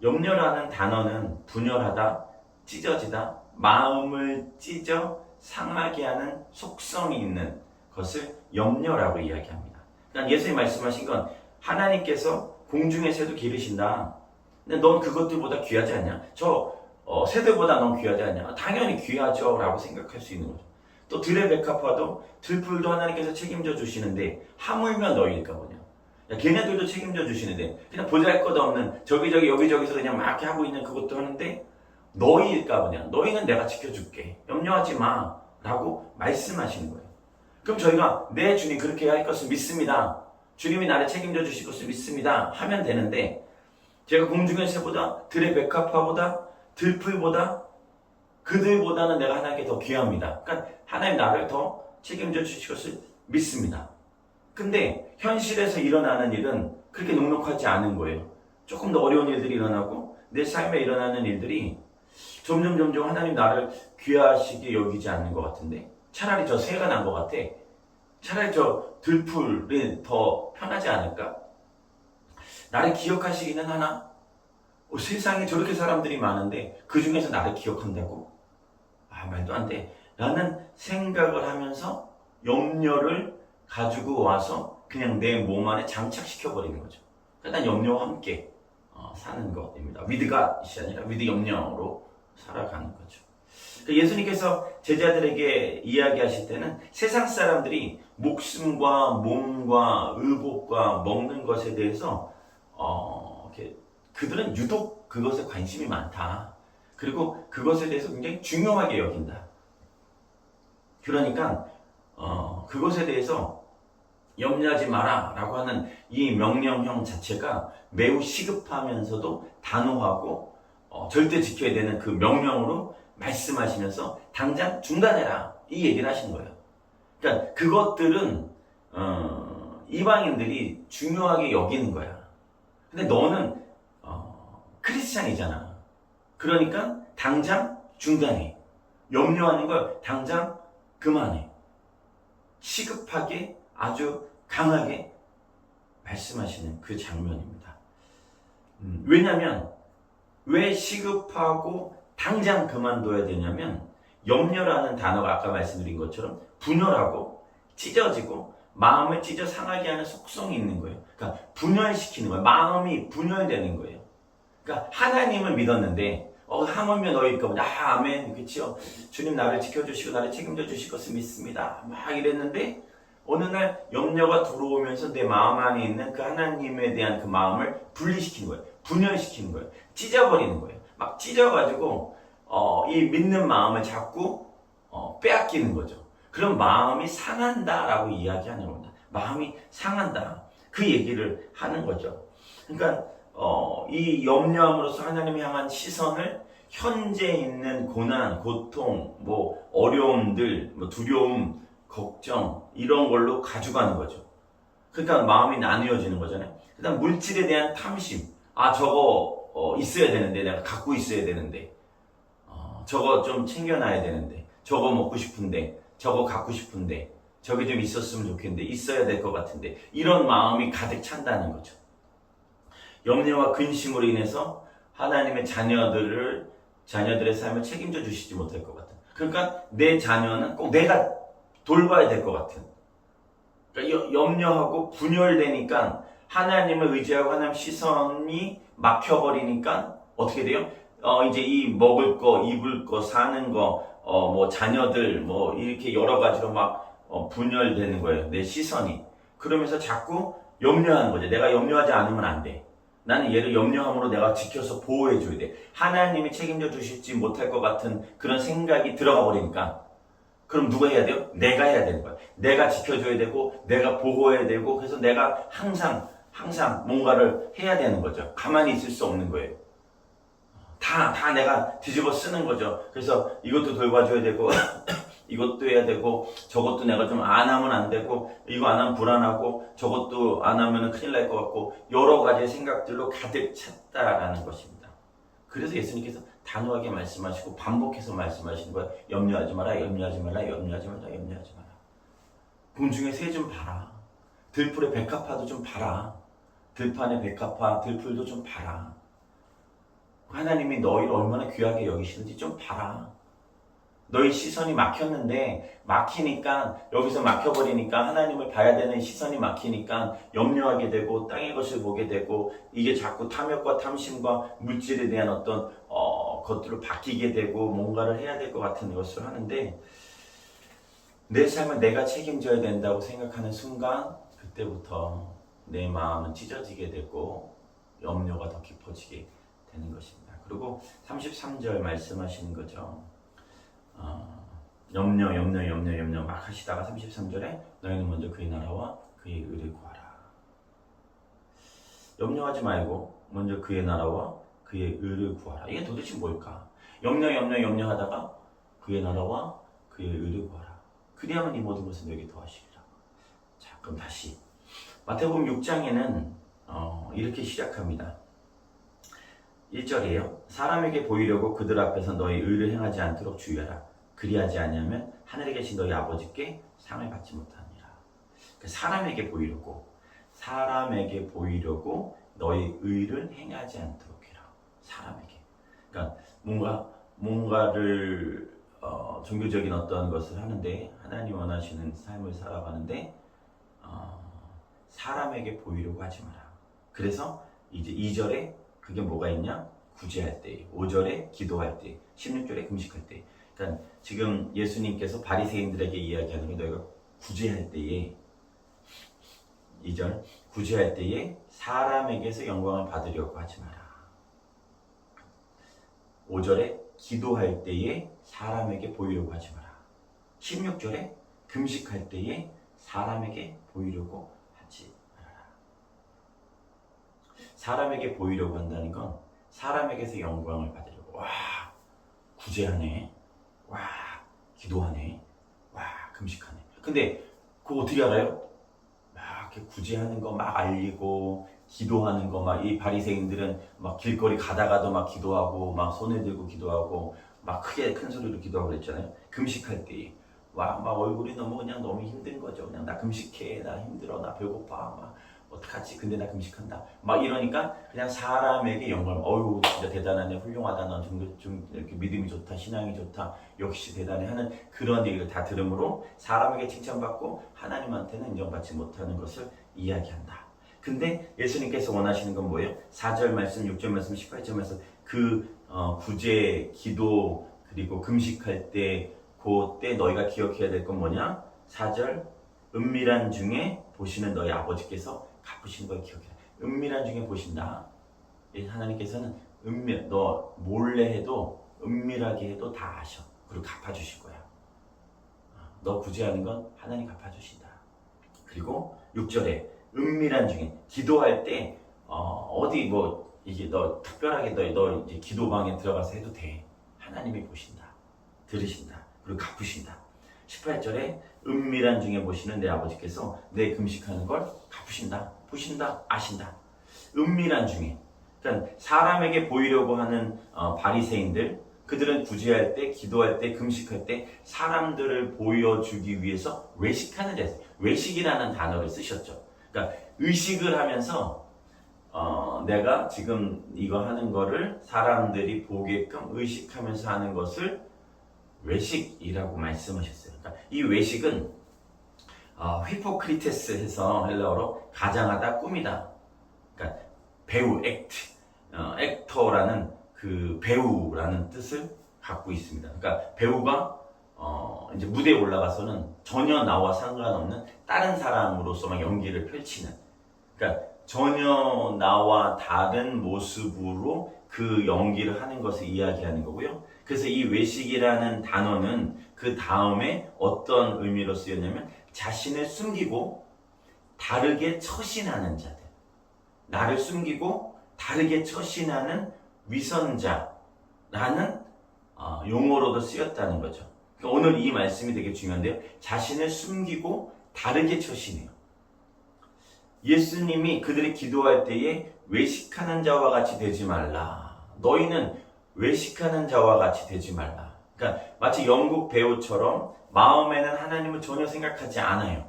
염려라는 단어는 분열하다, 찢어지다, 마음을 찢어 상하게 하는 속성이 있는 것을 염려라고 이야기합니다. 그러니까 예수님 말씀하신 건 하나님께서 공중에서도 기르신다. 근데 넌 그것들보다 귀하지 않냐? 저 새들보다 넌 귀하지 않냐? 당연히 귀하죠 라고 생각할 수 있는 거죠. 또 들의 백합화도 들풀도 하나님께서 책임져 주시는데 하물며 너희일까 보냐. 야, 걔네들도 책임져 주시는데 그냥 보잘것없는 여기저기서 그냥 막 이렇게 하고 있는 그것도 하는데 너희일까 보냐. 너희는 내가 지켜줄게. 염려하지 마 라고 말씀하시는 거예요. 그럼 저희가 네 주님 그렇게 할 것을 믿습니다. 주님이 나를 책임져 주실 것을 믿습니다 하면 되는데 제가 공중의 새보다 들의 백합화보다 들풀보다 그들보다는 내가 하나님께 더 귀합니다. 그러니까 하나님 나를 더 책임져 주실 것을 믿습니다. 근데 현실에서 일어나는 일은 그렇게 넉넉하지 않은 거예요. 조금 더 어려운 일들이 일어나고 내 삶에 일어나는 일들이 점점 하나님 나를 귀하시게 여기지 않는 것 같은데 차라리 저 새가 난 것 같아. 차라리 저 들풀이 더 편하지 않을까? 나를 기억하시기는 하나? 세상에 저렇게 사람들이 많은데 그 중에서 나를 기억한다고? 말도 안 돼. 라는 생각을 하면서 염려를 가지고 와서 그냥 내 몸 안에 장착시켜버리는 거죠. 그러니까 난 염려와 함께 사는 것입니다. with God이 아니라 with 염려로 살아가는 거죠. 예수님께서 제자들에게 이야기하실 때는 세상 사람들이 목숨과 몸과 의복과 먹는 것에 대해서 그들은 유독 그것에 관심이 많다. 그리고 그것에 대해서 굉장히 중요하게 여긴다. 그러니까 그것에 대해서 염려하지 마라 라고 하는 이 명령형 자체가 매우 시급하면서도 단호하고 절대 지켜야 되는 그 명령으로 말씀하시면서 당장 중단해라 이 얘기를 하신 거예요. 그러니까 그것들은 이방인들이 중요하게 여기는 거야. 근데 너는 크리스찬이잖아. 그러니까 당장 중단해. 염려하는 걸 당장 그만해. 시급하게 아주 강하게 말씀하시는 그 장면입니다. 왜냐하면 왜 시급하고 당장 그만둬야 되냐면 염려라는 단어가 아까 말씀드린 것처럼 분열하고 찢어지고 마음을 찢어 상하게 하는 속성이 있는 거예요. 그러니까 분열시키는 거예요. 마음이 분열되는 거예요. 그러니까 하나님을 믿었는데 하물며 너희일까 보다. 아멘. 그렇죠. 주님 나를 지켜주시고 나를 책임져 주실 것을 믿습니다. 막 이랬는데 어느 날 염려가 들어오면서 내 마음 안에 있는 그 하나님에 대한 그 마음을 분리시키는 거예요. 분열시키는 거예요. 찢어버리는 거예요. 막 찢어가지고 이 믿는 마음을 자꾸 빼앗기는 거죠. 그럼 마음이 상한다라고 이야기하는 겁니다. 마음이 상한다. 그 얘기를 하는 거죠. 그러니까 이 염려함으로써 하나님을 향한 시선을 현재 있는 고난, 고통, 뭐 어려움들, 뭐 두려움, 걱정 이런 걸로 가져가는 거죠. 그러니까 마음이 나뉘어지는 거잖아요. 그다음 물질에 대한 탐심. 저거 있어야 되는데 내가 갖고 있어야 되는데 저거 좀 챙겨놔야 되는데 저거 먹고 싶은데 저거 갖고 싶은데 저게 좀 있었으면 좋겠는데 있어야 될 것 같은데 이런 마음이 가득 찬다는 거죠. 염려와 근심으로 인해서 하나님의 자녀들의 삶을 책임져 주시지 못할 것 같은. 그러니까 내 자녀는 꼭 내가 돌봐야 될 것 같은. 그러니까 염려하고 분열되니까 하나님을 의지하고 하나님 시선이 막혀버리니까 어떻게 돼요? 이제 이 먹을 거, 입을 거, 사는 거, 뭐 자녀들, 뭐 이렇게 여러 가지로 막 분열되는 거예요. 내 시선이. 그러면서 자꾸 염려하는 거죠. 내가 염려하지 않으면 안 돼. 나는 얘를 염려함으로 내가 지켜서 보호해 줘야 돼. 하나님이 책임져 주실지 못할 것 같은 그런 생각이 들어가 버리니까 그럼 누가 해야 돼요? 내가 해야 되는 거야. 내가 지켜줘야 되고 내가 보호해야 되고 그래서 내가 항상 뭔가를 해야 되는 거죠. 가만히 있을 수 없는 거예요. 다 내가 뒤집어 쓰는 거죠. 그래서 이것도 돌봐줘야 되고 이것도 해야 되고 저것도 내가 좀 안 하면 안 되고 이거 안 하면 불안하고 저것도 안 하면 큰일 날 것 같고 여러 가지 생각들로 가득 찼다라는 것입니다. 그래서 예수님께서 단호하게 말씀하시고 반복해서 말씀하시는 거예요. 염려하지 마라, 염려하지 마라, 염려하지 마라, 염려하지 마라. 공중의 새 좀 봐라. 들풀의 백합화도 좀 봐라. 들판의 백합화, 들풀도 좀 봐라. 하나님이 너희를 얼마나 귀하게 여기시는지 좀 봐라. 너희 시선이 막혔는데 막히니까 여기서 막혀버리니까 하나님을 봐야 되는 시선이 막히니까 염려하게 되고 땅의 것을 보게 되고 이게 자꾸 탐욕과 탐심과 물질에 대한 어떤 것들을 바뀌게 되고 뭔가를 해야 될 것 같은 것을 하는데 내 삶을 내가 책임져야 된다고 생각하는 순간 그때부터 내 마음은 찢어지게 되고 염려가 더 깊어지게 되는 것입니다. 그리고 33절 말씀하시는 거죠. 염려 막 하시다가 33절에 너희는 먼저 그의 나라와 그의 의를 구하라. 염려하지 말고 먼저 그의 나라와 그의 의를 구하라. 이게 도대체 뭘까? 염려하다가 그의 나라와 그의 의를 구하라. 그리하면 이 모든 것은 너에게 더하시리라. 자, 그럼 다시 마태복음 6장에는 이렇게 시작합니다. 1절이에요. 사람에게 보이려고 그들 앞에서 너희 의를 행하지 않도록 주의하라. 그리하지 아니하면 하늘에 계신 너희 아버지께 상을 받지 못하니라. 사람에게 보이려고 너희 의를 행하지 않도록 해라. 사람에게. 그러니까 뭔가를 종교적인 어떤 것을 하는데 하나님 원하시는 삶을 살아가는데 사람에게 보이려고 하지 마라. 그래서 이제 2절에 그게 뭐가 있냐? 구제할 때, 5절에 기도할 때, 16절에 금식할 때. 그러니까 지금 예수님께서 바리새인들에게 이야기하는 게 너희가 구제할 때에 2절 구제할 때에 사람에게서 영광을 받으려고 하지 마라. 5절에 기도할 때에 사람에게 보이려고 하지 마라. 16절에 금식할 때에 사람에게 보이려고 하지 말아라. 사람에게 보이려고 한다는 건 사람에게서 영광을 받으려고. 와, 구제하네. 와, 기도하네. 와, 금식하네. 근데 그거 어떻게 알아요? 막 이렇게 구제하는 거 막 알리고 기도하는 거 막 이 바리새인들은 막 길거리 가다가도 막 기도하고 막 손을 들고 기도하고 막 크게 큰 소리로 기도하고 그랬잖아요. 금식할 때에 와, 막 얼굴이 너무 힘든 거죠. 그냥 나 금식해, 나 힘들어, 나 배고파, 막 어떡하지? 근데 나 금식한다. 막 이러니까 그냥 사람에게 영광, 어유 진짜 대단하네, 훌륭하다, 넌 좀 이렇게 믿음이 좋다, 신앙이 좋다, 역시 대단해 하는 그런 얘기를 다 들으므로 사람에게 칭찬받고 하나님한테는 인정받지 못하는 것을 이야기한다. 근데 예수님께서 원하시는 건 뭐예요? 4절 말씀, 6절 말씀, 18절 말씀 구제, 기도 그리고 금식할 때 그때 너희가 기억해야 될 건 뭐냐? 4절 은밀한 중에 보시는 너희 아버지께서 갚으시는 걸 기억해라. 은밀한 중에 보신다. 하나님께서는 너 몰래 해도 은밀하게 해도 다 아셔. 그리고 갚아주실 거야. 너 구제하는 건 하나님 갚아주신다. 그리고 6절에 은밀한 중에 기도할 때 어디 뭐 이게 너 특별하게 너 이제 기도방에 들어가서 해도 돼. 하나님이 보신다. 들으신다. 그리고 갚으신다. 18절에 은밀한 중에 보시는 내 아버지께서 내 금식하는 걸 갚으신다. 보신다. 아신다. 은밀한 중에. 그러니까 사람에게 보이려고 하는 바리새인들, 그들은 구제할 때, 기도할 때, 금식할 때 사람들을 보여주기 위해서 외식하는 자세. 외식이라는 단어를 쓰셨죠. 그러니까 의식을 하면서 내가 지금 이거 하는 거를 사람들이 보게끔 의식하면서 하는 것을 외식이라고 말씀하셨어요. 그러니까 이 외식은 히포크리테스 해서 헬라어로 가장하다, 꾸미다. 그러니까 배우, 액터라는 그 배우라는 뜻을 갖고 있습니다. 그러니까 배우가 이제 무대에 올라가서는 전혀 나와 상관없는 다른 사람으로서만 연기를 펼치는, 그러니까 전혀 나와 다른 모습으로 그 연기를 하는 것을 이야기하는 거고요. 그래서 이 외식이라는 단어는 그 다음에 어떤 의미로 쓰였냐면 자신을 숨기고 다르게 처신하는 자들, 나를 숨기고 다르게 처신하는 위선자라는 용어로도 쓰였다는 거죠. 그러니까 오늘 이 말씀이 되게 중요한데요. 자신을 숨기고 다르게 처신해요. 예수님이 그들이 기도할 때에 외식하는 자와 같이 되지 말라. 너희는 외식하는 자와 같이 되지 말라. 그러니까 마치 영국 배우처럼 마음에는 하나님을 전혀 생각하지 않아요.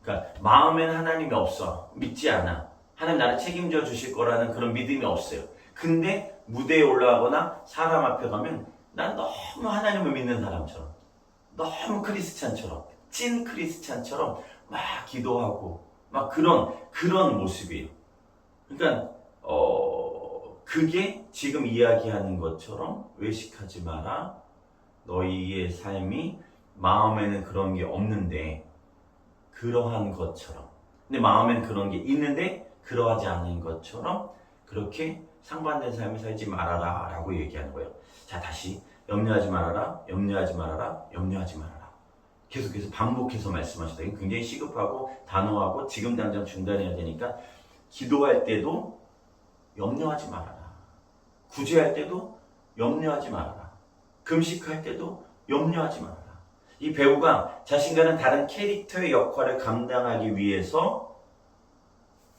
그러니까 마음에는 하나님이 없어. 믿지 않아. 하나님 나를 책임져 주실 거라는 그런 믿음이 없어요. 근데 무대에 올라가거나 사람 앞에 가면 난 너무 하나님을 믿는 사람처럼, 너무 크리스찬처럼, 찐 크리스찬처럼 막 기도하고 막 그런 모습이에요. 그러니까 그게 지금 이야기하는 것처럼 외식하지 마라. 너희의 삶이 마음에는 그런 게 없는데 그러한 것처럼, 근데 마음에는 그런 게 있는데 그러하지 않은 것처럼 그렇게 상반된 삶을 살지 말아라 라고 얘기하는 거예요. 자, 다시 염려하지 말아라, 염려하지 말아라, 염려하지 말아라. 계속해서 반복해서 말씀하시다. 이게 굉장히 시급하고 단호하고 지금 당장 중단해야 되니까 기도할 때도 염려하지 말아라. 구제할 때도 염려하지 말아라. 금식할 때도 염려하지 말아라. 이 배우가 자신과는 다른 캐릭터의 역할을 감당하기 위해서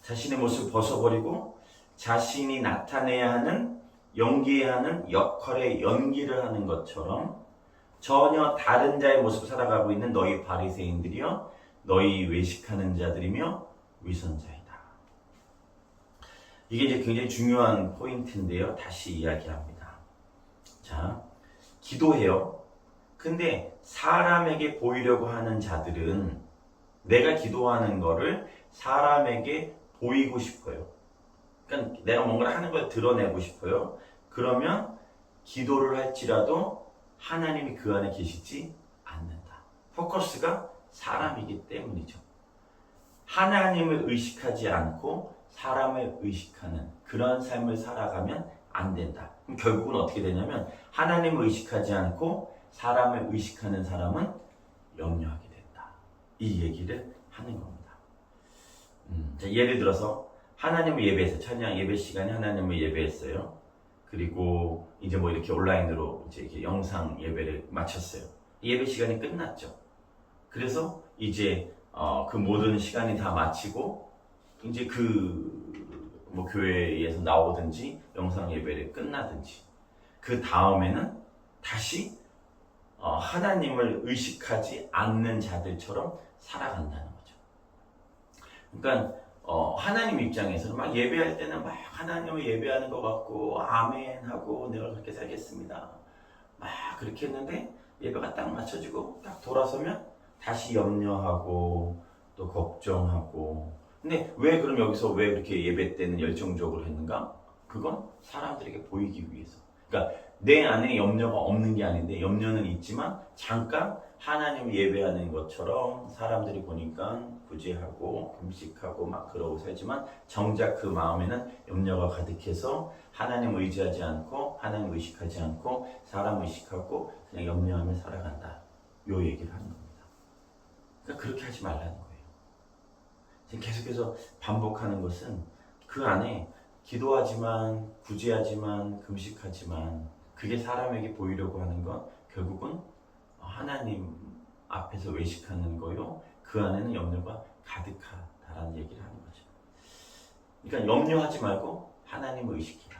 자신의 모습을 벗어버리고 자신이 나타내야 하는, 연기해야 하는 역할의 연기를 하는 것처럼 전혀 다른 자의 모습을 살아가고 있는 너희 바리새인들이여, 너희 외식하는 자들이며 위선자이다. 이게 이제 굉장히 중요한 포인트인데요. 다시 이야기합니다. 자, 기도해요. 근데 사람에게 보이려고 하는 자들은 내가 기도하는 거를 사람에게 보이고 싶어요. 그러니까 내가 뭔가를 하는 걸 드러내고 싶어요. 그러면 기도를 할지라도 하나님이 그 안에 계시지 않는다. 포커스가 사람이기 때문이죠. 하나님을 의식하지 않고 사람을 의식하는 그런 삶을 살아가면 안 된다. 그럼 결국은 어떻게 되냐면 하나님을 의식하지 않고 사람을 의식하는 사람은 염려하게 된다. 이 얘기를 하는 겁니다. 자, 예를 들어서 하나님을 예배해서 찬양 예배 시간에 하나님을 예배했어요. 그리고 이제 뭐 이렇게 온라인으로 이제 이렇게 영상 예배를 마쳤어요. 예배 시간이 끝났죠. 그래서 이제 그 모든 시간이 다 마치고 이제 뭐 교회에서 나오든지 영상 예배를 끝나든지 그 다음에는 다시 하나님을 의식하지 않는 자들처럼 살아간다는 거죠. 그러니까 하나님 입장에서는 막 예배할 때는 막 하나님을 예배하는 것 같고 아멘 하고 내가 그렇게 살겠습니다 막 그렇게 했는데 예배가 딱 맞춰지고 딱 돌아서면 다시 염려하고 또 걱정하고. 근데 왜 그럼 여기서 왜 그렇게 예배 때는 열정적으로 했는가? 그건 사람들에게 보이기 위해서. 그러니까 내 안에 염려가 없는 게 아닌데 염려는 있지만 잠깐 하나님을 예배하는 것처럼 사람들이 보니까 구제하고 금식하고 막 그러고 살지만 정작 그 마음에는 염려가 가득해서 하나님 의지하지 않고 하나님 의식하지 않고 사람 의식하고 그냥 염려하며 살아간다. 요 얘기를 하는 겁니다. 그러니까 그렇게 하지 말라는 거예요. 지금 계속해서 반복하는 것은 그 안에 기도하지만 구제하지만 금식하지만 그게 사람에게 보이려고 하는 건 결국은 하나님 앞에서 외식하는 거요. 그 안에는 염려가 가득하다라는 얘기를 하는 거죠. 그러니까 염려하지 말고 하나님을 의식해라.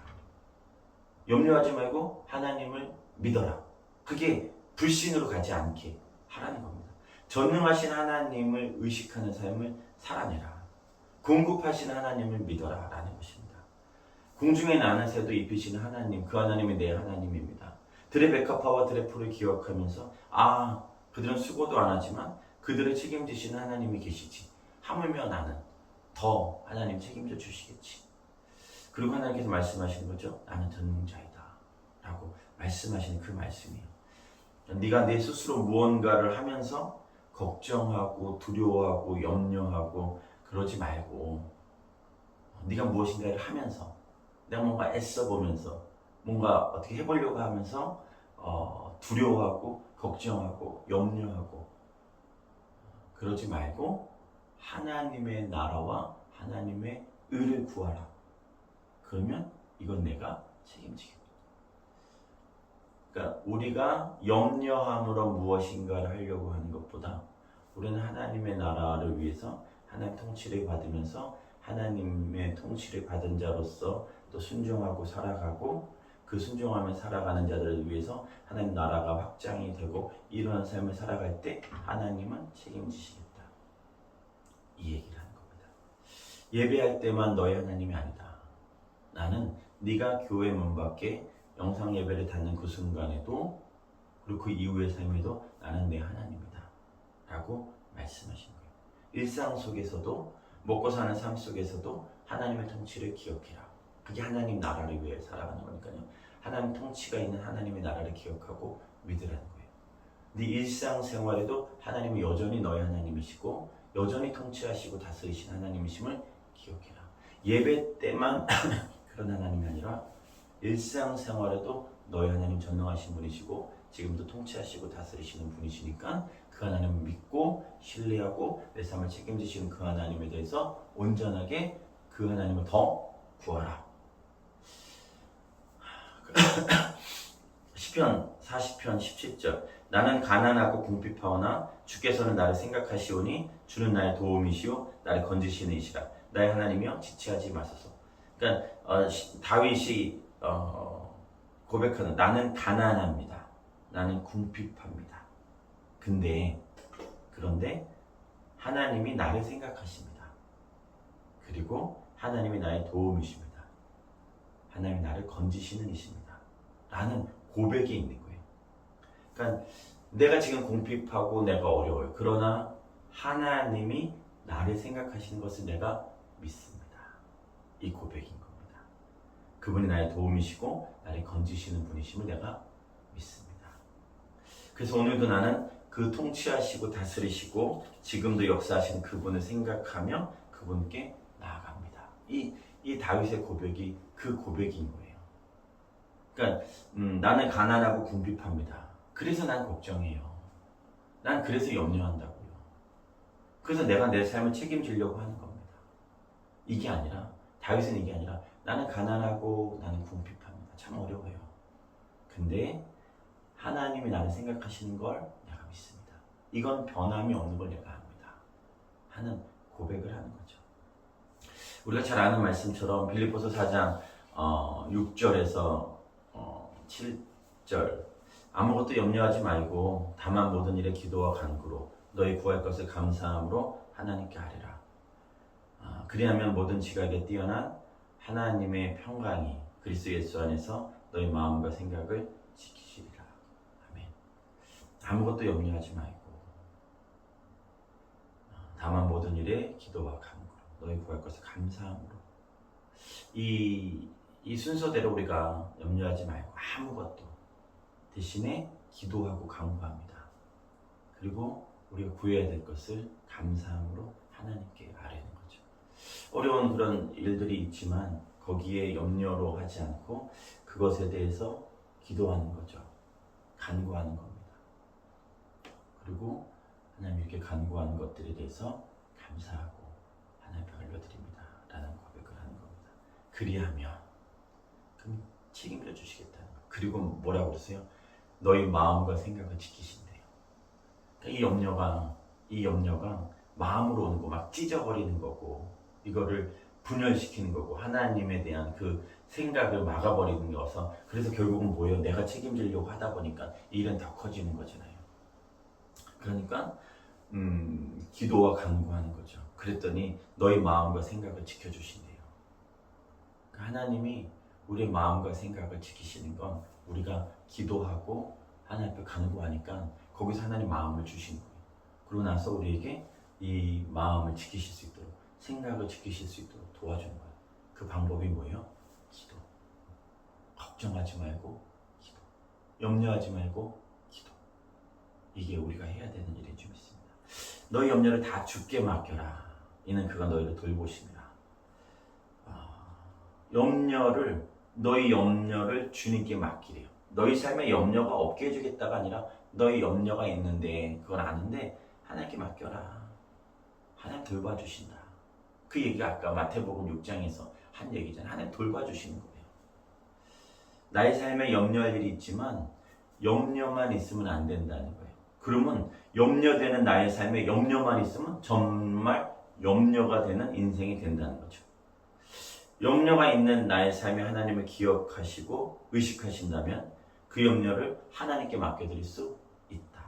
염려하지 말고 하나님을 믿어라. 그게 불신으로 가지 않게 하라는 겁니다. 전능하신 하나님을 의식하는 삶을 살아내라. 공급하시는 하나님을 믿어라 라는 것입니다. 공중에 나는 새도 입히시는 하나님, 그 하나님이 내 하나님입니다. 들의 백합화와 들의 풀을 기억하면서 그들은 수고도 안 하지만 그들을 책임지시는 하나님이 계시지. 하물며 나는 더 하나님 책임져 주시겠지. 그리고 하나님께서 말씀하시는 거죠. 나는 전능자이다 라고 말씀하시는 그 말씀이에요. 네가 내 스스로 무언가를 하면서 걱정하고 두려워하고 염려하고 그러지 말고 네가 무엇인가를 하면서 내가 뭔가 애써 보면서 뭔가 어떻게 해보려고 하면서 두려워하고 걱정하고 염려하고 그러지 말고 하나님의 나라와 하나님의 의를 구하라. 그러면 이건 내가 책임지겠다. 그러니까 우리가 염려함으로 무엇인가를 하려고 하는 것보다 우리는 하나님의 나라를 위해서 하나님 통치를 받으면서 하나님의 통치를 받은 자로서 또 순종하고 살아가고 그 순종하며 살아가는 자들을 위해서 하나님 나라가 확장이 되고 이러한 삶을 살아갈 때 하나님은 책임지시겠다. 이 얘기를 하는 겁니다. 예배할 때만 너의 하나님이 아니다. 나는 네가 교회 문 밖에 영상 예배를 받는 그 순간에도 그리고 그 이후의 삶에도 나는 내 하나님이다 라고 말씀하신 거예요. 일상 속에서도 먹고 사는 삶 속에서도 하나님의 통치를 기억해라. 그게 하나님 나라를 위해 살아가는 거니까요. 하나님 통치가 있는 하나님의 나라를 기억하고 믿으라는 거예요. 네 일상생활에도 하나님은 여전히 너의 하나님이시고 여전히 통치하시고 다스리신 하나님이심을 기억해라. 예배 때만 그런 하나님이 아니라 일상생활에도 너희 하나님 전능하신 분이시고 지금도 통치하시고 다스리시는 분이시니까 그 하나님을 믿고 신뢰하고 내 삶을 책임지시는 그 하나님에 대해서 온전하게 그 하나님을 더 구하라. 시편 40편 17절 나는 가난하고 궁핍하오나 주께서는 나를 생각하시오니 주는 나의 도움이시오 나를 건지시는 이시라. 나의 하나님이여 지체하지 마소서. 그러니까 다윗이 고백하는 나는 가난합니다. 나는 궁핍합니다. 그런데 하나님이 나를 생각하십니다. 그리고 하나님이 나의 도움이십니다. 하나님이 나를 건지시는 이십니다. 라는 고백이 있는 거예요. 그러니까 내가 지금 궁핍하고 내가 어려워요. 그러나 하나님이 나를 생각하시는 것을 내가 믿습니다. 이 고백인 겁니다. 그분이 나의 도움이시고 나를 건지시는 분이심을 내가 믿습니다. 그래서 오늘도 나는 그 통치하시고 다스리시고 지금도 역사하시는 그분을 생각하며 그분께 나아갑니다. 이 다윗의 고백이 그 고백인 거예요. 그러니까 나는 가난하고 궁핍합니다. 그래서 난 걱정해요. 난 그래서 염려한다고요. 그래서 내가 내 삶을 책임지려고 하는 겁니다. 이게 아니라 다윗은 이게 아니라 나는 가난하고 나는 궁핍합니다. 참 어려워요. 근데 하나님이 나를 생각하시는 걸 내가 믿습니다. 이건 변함이 없는 걸 내가 압니다. 하는 고백을 하는 거죠. 우리가 잘 아는 말씀처럼 빌립보서 4장 6절에서 7절 아무것도 염려하지 말고 다만 모든 일에 기도와 간구로 너희 구할 것을 감사함으로 하나님께 아뢰라. 그리하면 모든 지각에 뛰어난 하나님의 평강이 그리스도 예수 안에서 너희 마음과 생각을 지키시리라. 아멘. 아무것도 염려하지 말고 다만 모든 일에 기도와 간구로 너희 구할 것을 감사함으로. 이 순서대로 우리가 염려하지 말고 아무것도 대신에 기도하고 간구합니다. 그리고 우리가 구해야 될 것을 감사함으로 하나님께 아뢰는 거죠. 어려운 그런 일들이 있지만 거기에 염려로 하지 않고 그것에 대해서 기도하는 거죠. 간구하는 겁니다. 그리고 하나님 이렇게 간구하는 것들에 대해서 감사하고 하나님께 올려드립니다 라는 고백을 하는 겁니다. 그리하면 그럼 책임져 주시겠다는 거. 그리고 뭐라고 그러세요? 너희 마음과 생각을 지키신대요. 그러니까 이 염려가 마음으로 오는 거, 막 찢어버리는 거고 이거를 분열시키는 거고 하나님에 대한 그 생각을 막아버리는 거서 그래서 결국은 뭐예요? 내가 책임지려고 하다 보니까 이 일은 더 커지는 거잖아요. 그러니까 기도와 간구하는 거죠. 그랬더니 너희 마음과 생각을 지켜주신대요. 그러니까 하나님이 우리의 마음과 생각을 지키시는 건 우리가 기도하고 하나님 앞에 간구하니까 거기서 하나님 마음을 주시는 거예요. 그러고 나서 우리에게 이 마음을 지키실 수 있도록 생각을 지키실 수 있도록 도와주는 거예요. 그 방법이 뭐예요? 기도. 걱정하지 말고 기도. 염려하지 말고 기도. 이게 우리가 해야 되는 일인 줄 믿습니다. 너희 염려를 다 주께 맡겨라. 이는 그가 너희를 돌보심이라. 너희 염려를 주님께 맡기래요. 너희 삶에 염려가 없게 해주겠다가 아니라 너희 염려가 있는데 그걸 아는데 하나님께 맡겨라. 하나님 돌봐주신다. 그 얘기가 아까 마태복음 6장에서 한 얘기잖아요. 하나님 돌봐주시는 거예요. 나의 삶에 염려할 일이 있지만 염려만 있으면 안 된다는 거예요. 그러면 염려되는 나의 삶에 염려만 있으면 정말 염려가 되는 인생이 된다는 거죠. 염려가 있는 나의 삶에 하나님을 기억하시고 의식하신다면 그 염려를 하나님께 맡겨드릴 수 있다.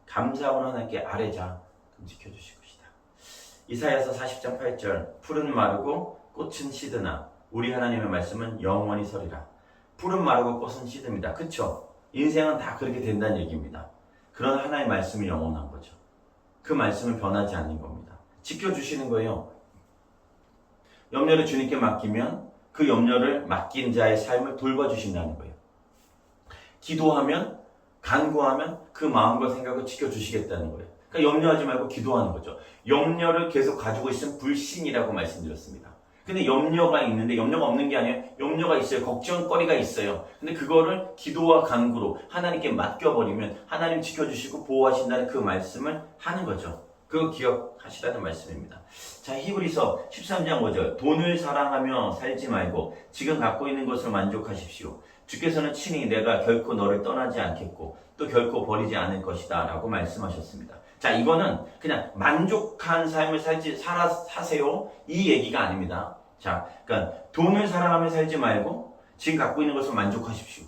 감사하고 하나님께 아뢰자. 그럼 지켜주실 것이다. 이사야서 40장 8절 풀은 마르고 꽃은 시드나 우리 하나님의 말씀은 영원히 서리라. 풀은 마르고 꽃은 시듭니다. 그쵸? 인생은 다 그렇게 된다는 얘기입니다. 그런 하나님의 말씀이 영원한 거죠. 그 말씀은 변하지 않는 겁니다. 지켜주시는 거예요. 염려를 주님께 맡기면 그 염려를 맡긴 자의 삶을 돌봐주신다는 거예요. 기도하면, 간구하면 그 마음과 생각을 지켜주시겠다는 거예요. 그러니까 염려하지 말고 기도하는 거죠. 염려를 계속 가지고 있으면 불신이라고 말씀드렸습니다. 근데 염려가 있는데 염려가 없는 게 아니에요. 염려가 있어요. 걱정거리가 있어요. 근데 그거를 기도와 간구로 하나님께 맡겨버리면 하나님 지켜주시고 보호하신다는 그 말씀을 하는 거죠. 그거 기억하시라는 말씀입니다. 자, 히브리서 13장 5절 돈을 사랑하며 살지 말고 지금 갖고 있는 것을 만족하십시오. 주께서는 친히 내가 결코 너를 떠나지 않겠고 또 결코 버리지 않을 것이다 라고 말씀하셨습니다. 자, 이거는 그냥 만족한 삶을 사세요 이 얘기가 아닙니다. 자, 그러니까 돈을 사랑하며 살지 말고 지금 갖고 있는 것을 만족하십시오.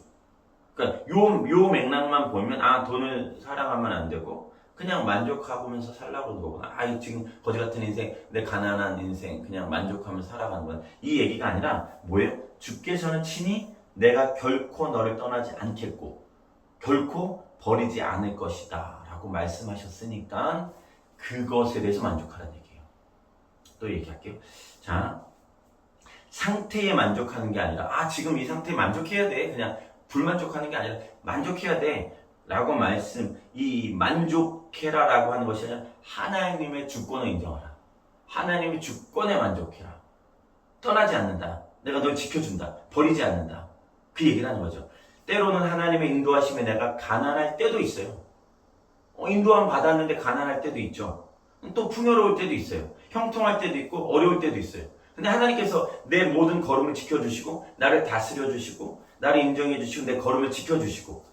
그러니까 요 맥락만 보면 돈을 사랑하면 안 되고 그냥 만족하면서 살라고 하는 거구나. 지금 거지 같은 인생, 내 가난한 인생 그냥 만족하면서 살아가는 거야. 이 얘기가 아니라 뭐예요? 주께서는 친히 내가 결코 너를 떠나지 않겠고 결코 버리지 않을 것이다 라고 말씀하셨으니까 그것에 대해서 만족하라는 얘기예요. 또 얘기할게요. 자, 상태에 만족하는 게 아니라 지금 이 상태에 만족해야 돼. 그냥 불만족하는 게 아니라 만족해야 돼 라고 이 만족해라 라고 하는 것이 아니라 하나님의 주권을 인정하라. 하나님의 주권에 만족해라. 떠나지 않는다. 내가 널 지켜준다. 버리지 않는다. 그 얘기를 하는 거죠. 때로는 하나님의 인도하심에 내가 가난할 때도 있어요. 인도함 받았는데 가난할 때도 있죠. 또 풍요로울 때도 있어요. 형통할 때도 있고 어려울 때도 있어요. 근데 하나님께서 내 모든 걸음을 지켜주시고 나를 다스려 주시고 나를 인정해 주시고 내 걸음을 지켜주시고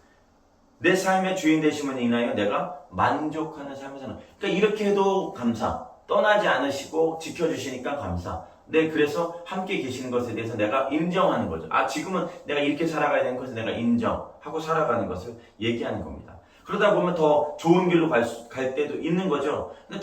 내 삶의 주인 되심을 인하여 내가 만족하는 삶을 사는. 그러니까 이렇게 해도 감사. 떠나지 않으시고 지켜주시니까 감사. 네, 그래서 함께 계시는 것에 대해서 내가 인정하는 거죠. 아, 지금은 내가 이렇게 살아가야 되는 것을 내가 인정하고 살아가는 것을 얘기하는 겁니다. 그러다 보면 더 좋은 길로 갈 때도 있는 거죠. 근데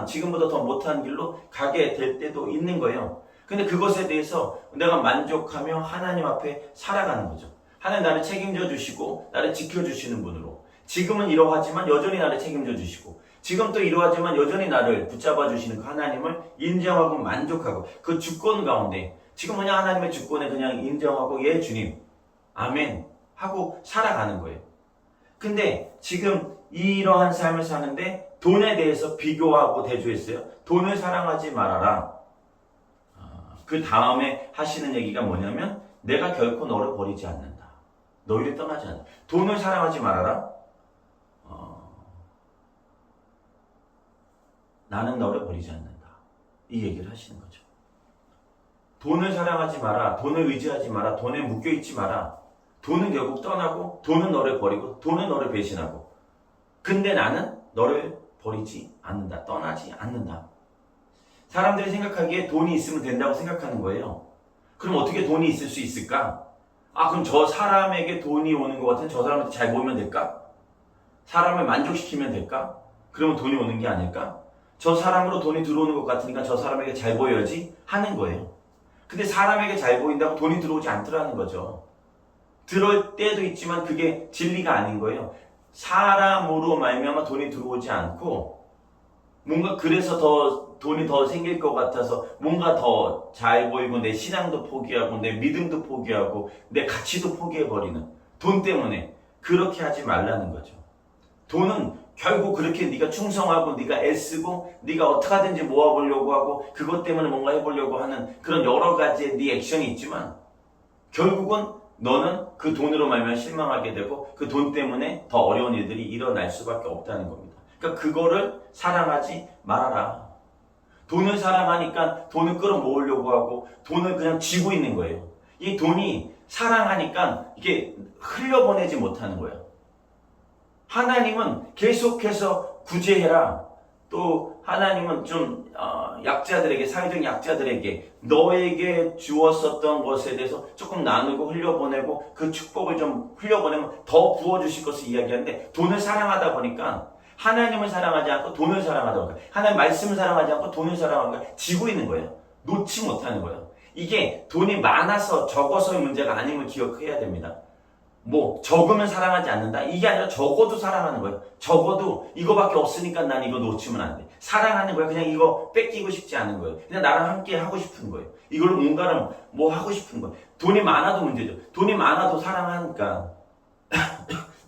지금보다 더 못한 길로 가게 될 때도 있는 거예요. 근데 그것에 대해서 내가 만족하며 하나님 앞에 살아가는 거죠. 하나님 나를 책임져 주시고 나를 지켜주시는 분으로, 지금은 이러하지만 여전히 나를 책임져 주시고, 지금 또 이러하지만 여전히 나를 붙잡아 주시는 그 하나님을 인정하고 만족하고, 그 주권 가운데 지금 그냥 하나님의 주권에 그냥 인정하고 예 주님 아멘 하고 살아가는 거예요. 근데 지금 이러한 삶을 사는데 돈에 대해서 비교하고 대조했어요. 돈을 사랑하지 말아라. 그 다음에 하시는 얘기가 뭐냐면 내가 결코 너를 버리지 않는다. 너희를 떠나지 않는다. 돈을 사랑하지 말아라. 나는 너를 버리지 않는다. 이 얘기를 하시는 거죠. 돈을 사랑하지 마라. 돈을 의지하지 마라. 돈에 묶여있지 마라. 돈은 결국 떠나고, 돈은 너를 버리고, 돈은 너를 배신하고, 근데 나는 너를 버리지 않는다. 떠나지 않는다. 사람들이 생각하기에 돈이 있으면 된다고 생각하는 거예요. 그럼 어떻게 돈이 있을 수 있을까? 아, 그럼 저 사람에게 돈이 오는 것 같은 저 사람한테 잘 보이면 될까? 사람을 만족시키면 될까? 그러면 돈이 오는 게 아닐까? 저 사람으로 돈이 들어오는 것 같으니까 저 사람에게 잘 보여야지 하는 거예요. 근데 사람에게 잘 보인다고 돈이 들어오지 않더라는 거죠. 들어올 때도 있지만 그게 진리가 아닌 거예요. 사람으로 말미암아 돈이 들어오지 않고, 뭔가 그래서 돈이 더 생길 것 같아서 뭔가 더 잘 보이고 내 신앙도 포기하고 내 믿음도 포기하고 내 가치도 포기해버리는, 돈 때문에 그렇게 하지 말라는 거죠. 돈은 결국 그렇게 네가 충성하고 네가 애쓰고 네가 어떻게 하든지 모아보려고 하고 그것 때문에 뭔가 해보려고 하는 그런 여러 가지의 네 액션이 있지만, 결국은 너는 그 돈으로 말미암아 실망하게 되고 그 돈 때문에 더 어려운 일들이 일어날 수밖에 없다는 겁니다. 그러니까 그거를 사랑하지 말아라. 돈을 사랑하니까 돈을 끌어모으려고 하고 돈을 그냥 쥐고 있는 거예요. 이 돈이 사랑하니까 이게 흘려보내지 못하는 거예요. 하나님은 계속해서 구제해라. 또 하나님은 좀 약자들에게, 사회적 약자들에게 너에게 주었었던 것에 대해서 조금 나누고 흘려보내고 그 축복을 좀 흘려보내면 더 부어주실 것을 이야기하는데, 돈을 사랑하다 보니까 하나님을 사랑하지 않고 돈을 사랑하다 보니까, 하나님 말씀을 사랑하지 않고 돈을 사랑하니까 지고 있는 거예요. 놓지 못하는 거예요. 이게 돈이 많아서 적어서의 문제가 아님을 기억해야 됩니다. 뭐 적으면 사랑하지 않는다, 이게 아니라 적어도 사랑하는 거예요. 적어도 이거밖에 없으니까 난 이거 놓치면 안 돼. 사랑하는 거야. 그냥 이거 뺏기고 싶지 않은 거예요. 그냥 나랑 함께 하고 싶은 거예요. 이걸로 뭔가를 뭐 하고 싶은 거예요. 돈이 많아도 문제죠. 돈이 많아도 사랑하니까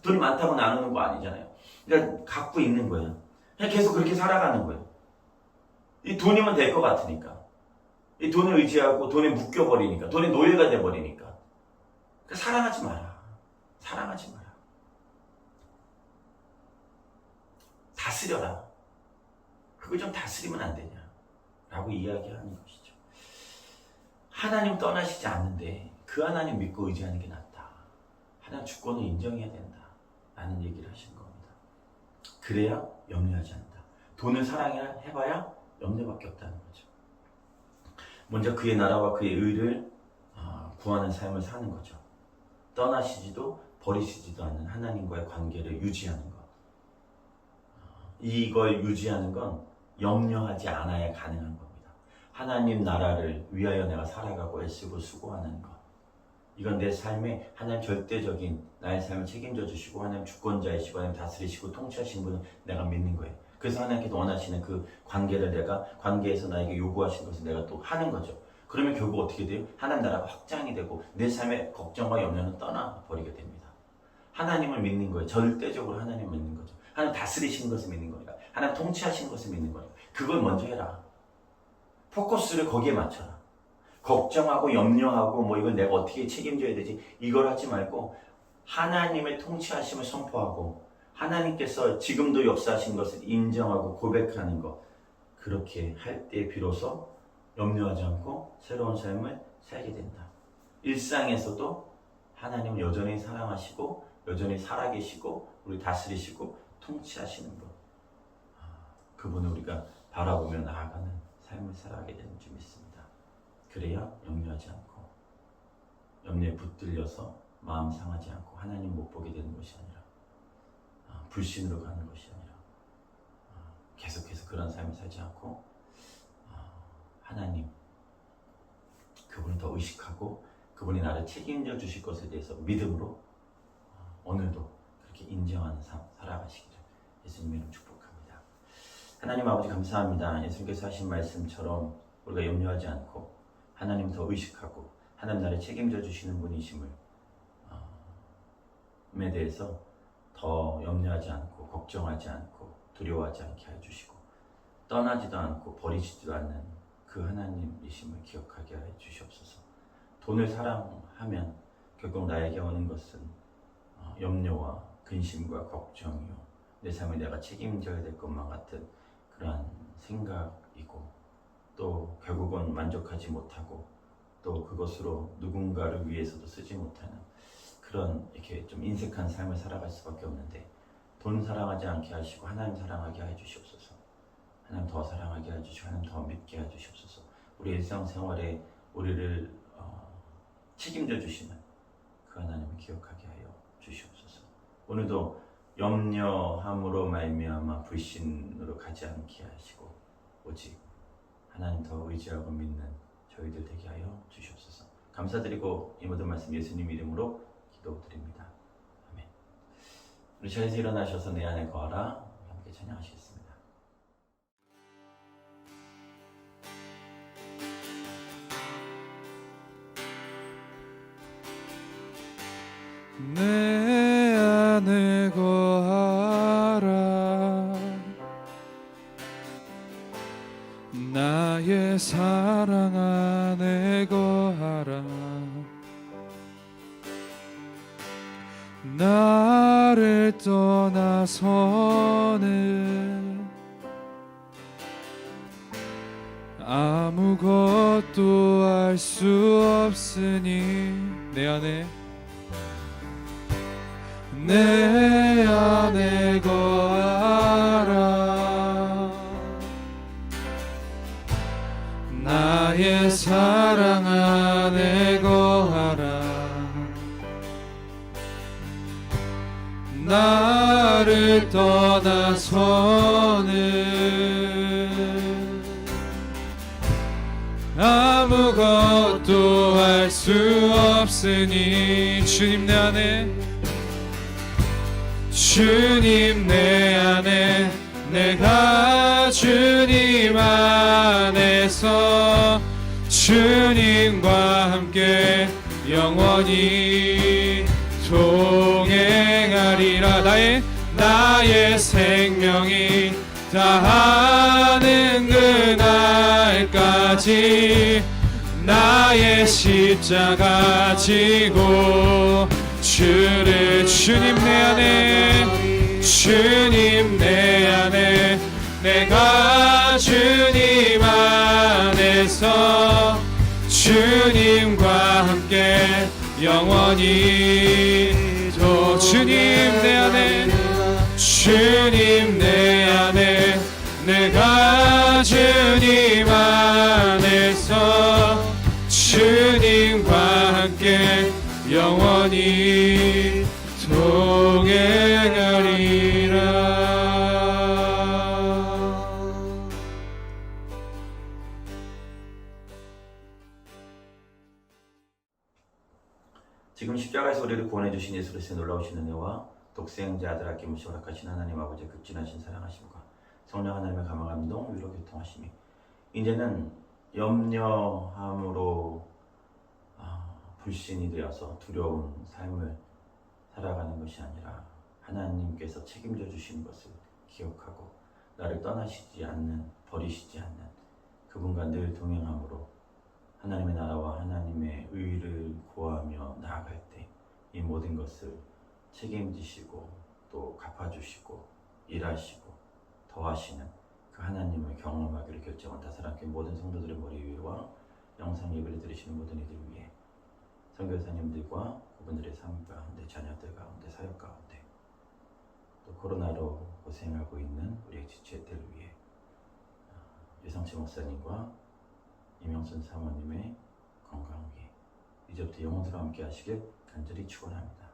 돈이 많다고 나누는 거 아니잖아요. 그러니까 갖고 있는 거예요. 그냥 계속 그렇게 살아가는 거예요. 이 돈이면 될 것 같으니까, 이 돈을 의지하고 돈에 묶여버리니까, 돈의 노예가 돼버리니까. 그러니까 사랑하지 마라. 사랑하지 마라. 다스려라. 그걸 좀 다스리면 안 되냐 라고 이야기하는 것이죠. 하나님 떠나시지 않는데 그 하나님 믿고 의지하는 게 낫다. 하나님 주권을 인정해야 된다 라는 얘기를 하시는 겁니다. 그래야 염려하지 않는다. 돈을 사랑해봐야 염려밖에 없다는 거죠. 먼저 그의 나라와 그의 의를 구하는 삶을 사는 거죠. 떠나시지도 버리시지도 않는 하나님과의 관계를 유지하는 것. 이걸 유지하는 건 염려하지 않아야 가능한 겁니다. 하나님 나라를 위하여 내가 살아가고 애쓰고 수고하는 것. 이건 내 삶에 하나님 절대적인 나의 삶을 책임져 주시고 하나님 주권자이시고 하나님 다스리시고 통치하시는 분을 내가 믿는 거예요. 그래서 하나님께서 원하시는 그 관계를 내가, 관계에서 나에게 요구하시는 것을 내가 또 하는 거죠. 그러면 결국 어떻게 돼요? 하나님 나라가 확장이 되고 내 삶의 걱정과 염려는 떠나버리게 됩니다. 하나님을 믿는 거예요. 절대적으로 하나님을 믿는 거죠. 하나님 다스리시는 것을 믿는 거니까, 하나님 통치하시는 것을 믿는 거니까 그걸 먼저 해라. 포커스를 거기에 맞춰라. 걱정하고 염려하고 뭐 이걸 내가 어떻게 책임져야 되지, 이걸 하지 말고 하나님의 통치하심을 선포하고 하나님께서 지금도 역사하신 것을 인정하고 고백하는 것, 그렇게 할 때 비로소 염려하지 않고 새로운 삶을 살게 된다. 일상에서도 하나님을 여전히 사랑하시고 여전히 살아계시고 우리 다스리시고 통치하시는 분, 그분을 우리가 바라보며 나아가는 삶을 살아가게 되는 줄 믿습니다. 그래야 염려하지 않고 염려에 붙들려서 마음 상하지 않고 하나님 못 보게 되는 것이 아니라 불신으로 가는 것이 아니라 계속해서 그런 삶을 살지 않고 하나님 그분을 더 의식하고 그분이 나를 책임져 주실 것에 대해서 믿음으로 오늘도 그렇게 인정하는 삶 살아가시기를 예수님의 이름 축복합니다. 하나님 아버지 감사합니다. 예수님께서 하신 말씀처럼 우리가 염려하지 않고 하나님 더 의식하고 하나님 나를 책임져 주시는 분이심을 에 대해서 더 염려하지 않고 걱정하지 않고 두려워하지 않게 해주시고 떠나지도 않고 버리지도 않는 그 하나님이심을 기억하게 해 주시옵소서. 돈을 사랑하면 결국 나에게 오는 것은 염려와 근심과 걱정이요 내 삶을 내가 책임져야 될 것만 같은 그러한 생각이고 또 결국은 만족하지 못하고 또 그것으로 누군가를 위해서도 쓰지 못하는 그런 이렇게 좀 인색한 삶을 살아갈 수밖에 없는데 돈 사랑하지 않게 하시고 하나님 사랑하게 해 주시옵소서. 하나님 더 사랑하게 해 주시고 하나님 더 믿게 해 주시옵소서. 우리 일상생활에 우리를 책임져 주시는 그 하나님을 기억하게 하여 주시옵소서. 오늘도 염려함으로 말미암아 불신으로 가지 않게 하시고 오직 하나님 더 의지하고 믿는 저희들 되게 하여 주시옵소서. 감사드리고 이 모든 말씀 예수님 이름으로 기도드립니다. 아멘. 우리 자리에서 일어나셔서 내 안에 거하라 함께 찬양하시겠습니다. 내 안에 거하라 나의 사랑 안에 거하라 나를 떠나서는 아무것도 알 수 없으니 내 안에 거하라 나의 사랑 안에 거하라 나를 떠나서는 아무것도 할 수 없으니 주님 내 안에 내가 주님 안에서 주님과 함께 영원히 동행하리라 나의 생명이 다하는 그날까지 나의 십자가 지고 주님 내 안에 내가 주님 안에서 주님과 함께 영원히 또 주님 내 안에 내가 주님 안에서 주님과 함께 영원히 동행하리라. 지금 십자가에서 우리를 구원해 주신 예수 그리스도의 놀라우신 은혜와 독생자 아들 아낌없이 허락하신 하나님 아버지의 극진하신 사랑하심과 성령 하나님의 감화감동 위로 교통하심이 이제는 염려함으로 불신이 되어서 두려운 삶을 살아가는 것이 아니라 하나님께서 책임져 주신 것을 기억하고 나를 떠나시지 않는 버리시지 않는 그분과 늘 동행함으로 하나님의 나라와 하나님의 의를 구하며 나아갈 때 이 모든 것을 책임지시고 또 갚아주시고 일하시고 더하시는 그 하나님을 경험하기를 결정한 다사랑교회 모든 성도들의 머리 위와 영상 예배를 들으시는 모든 이들 위해 선교사님들과 그분들의 삶 가운데 자녀들 가운데 사역 가운데 또 코로나로 고생하고 있는 우리의 지체들 위해 유성치 목사님과 이명선 사모님의 건강하게 이제부터 영원토록 함께 하시길 간절히 축원합니다.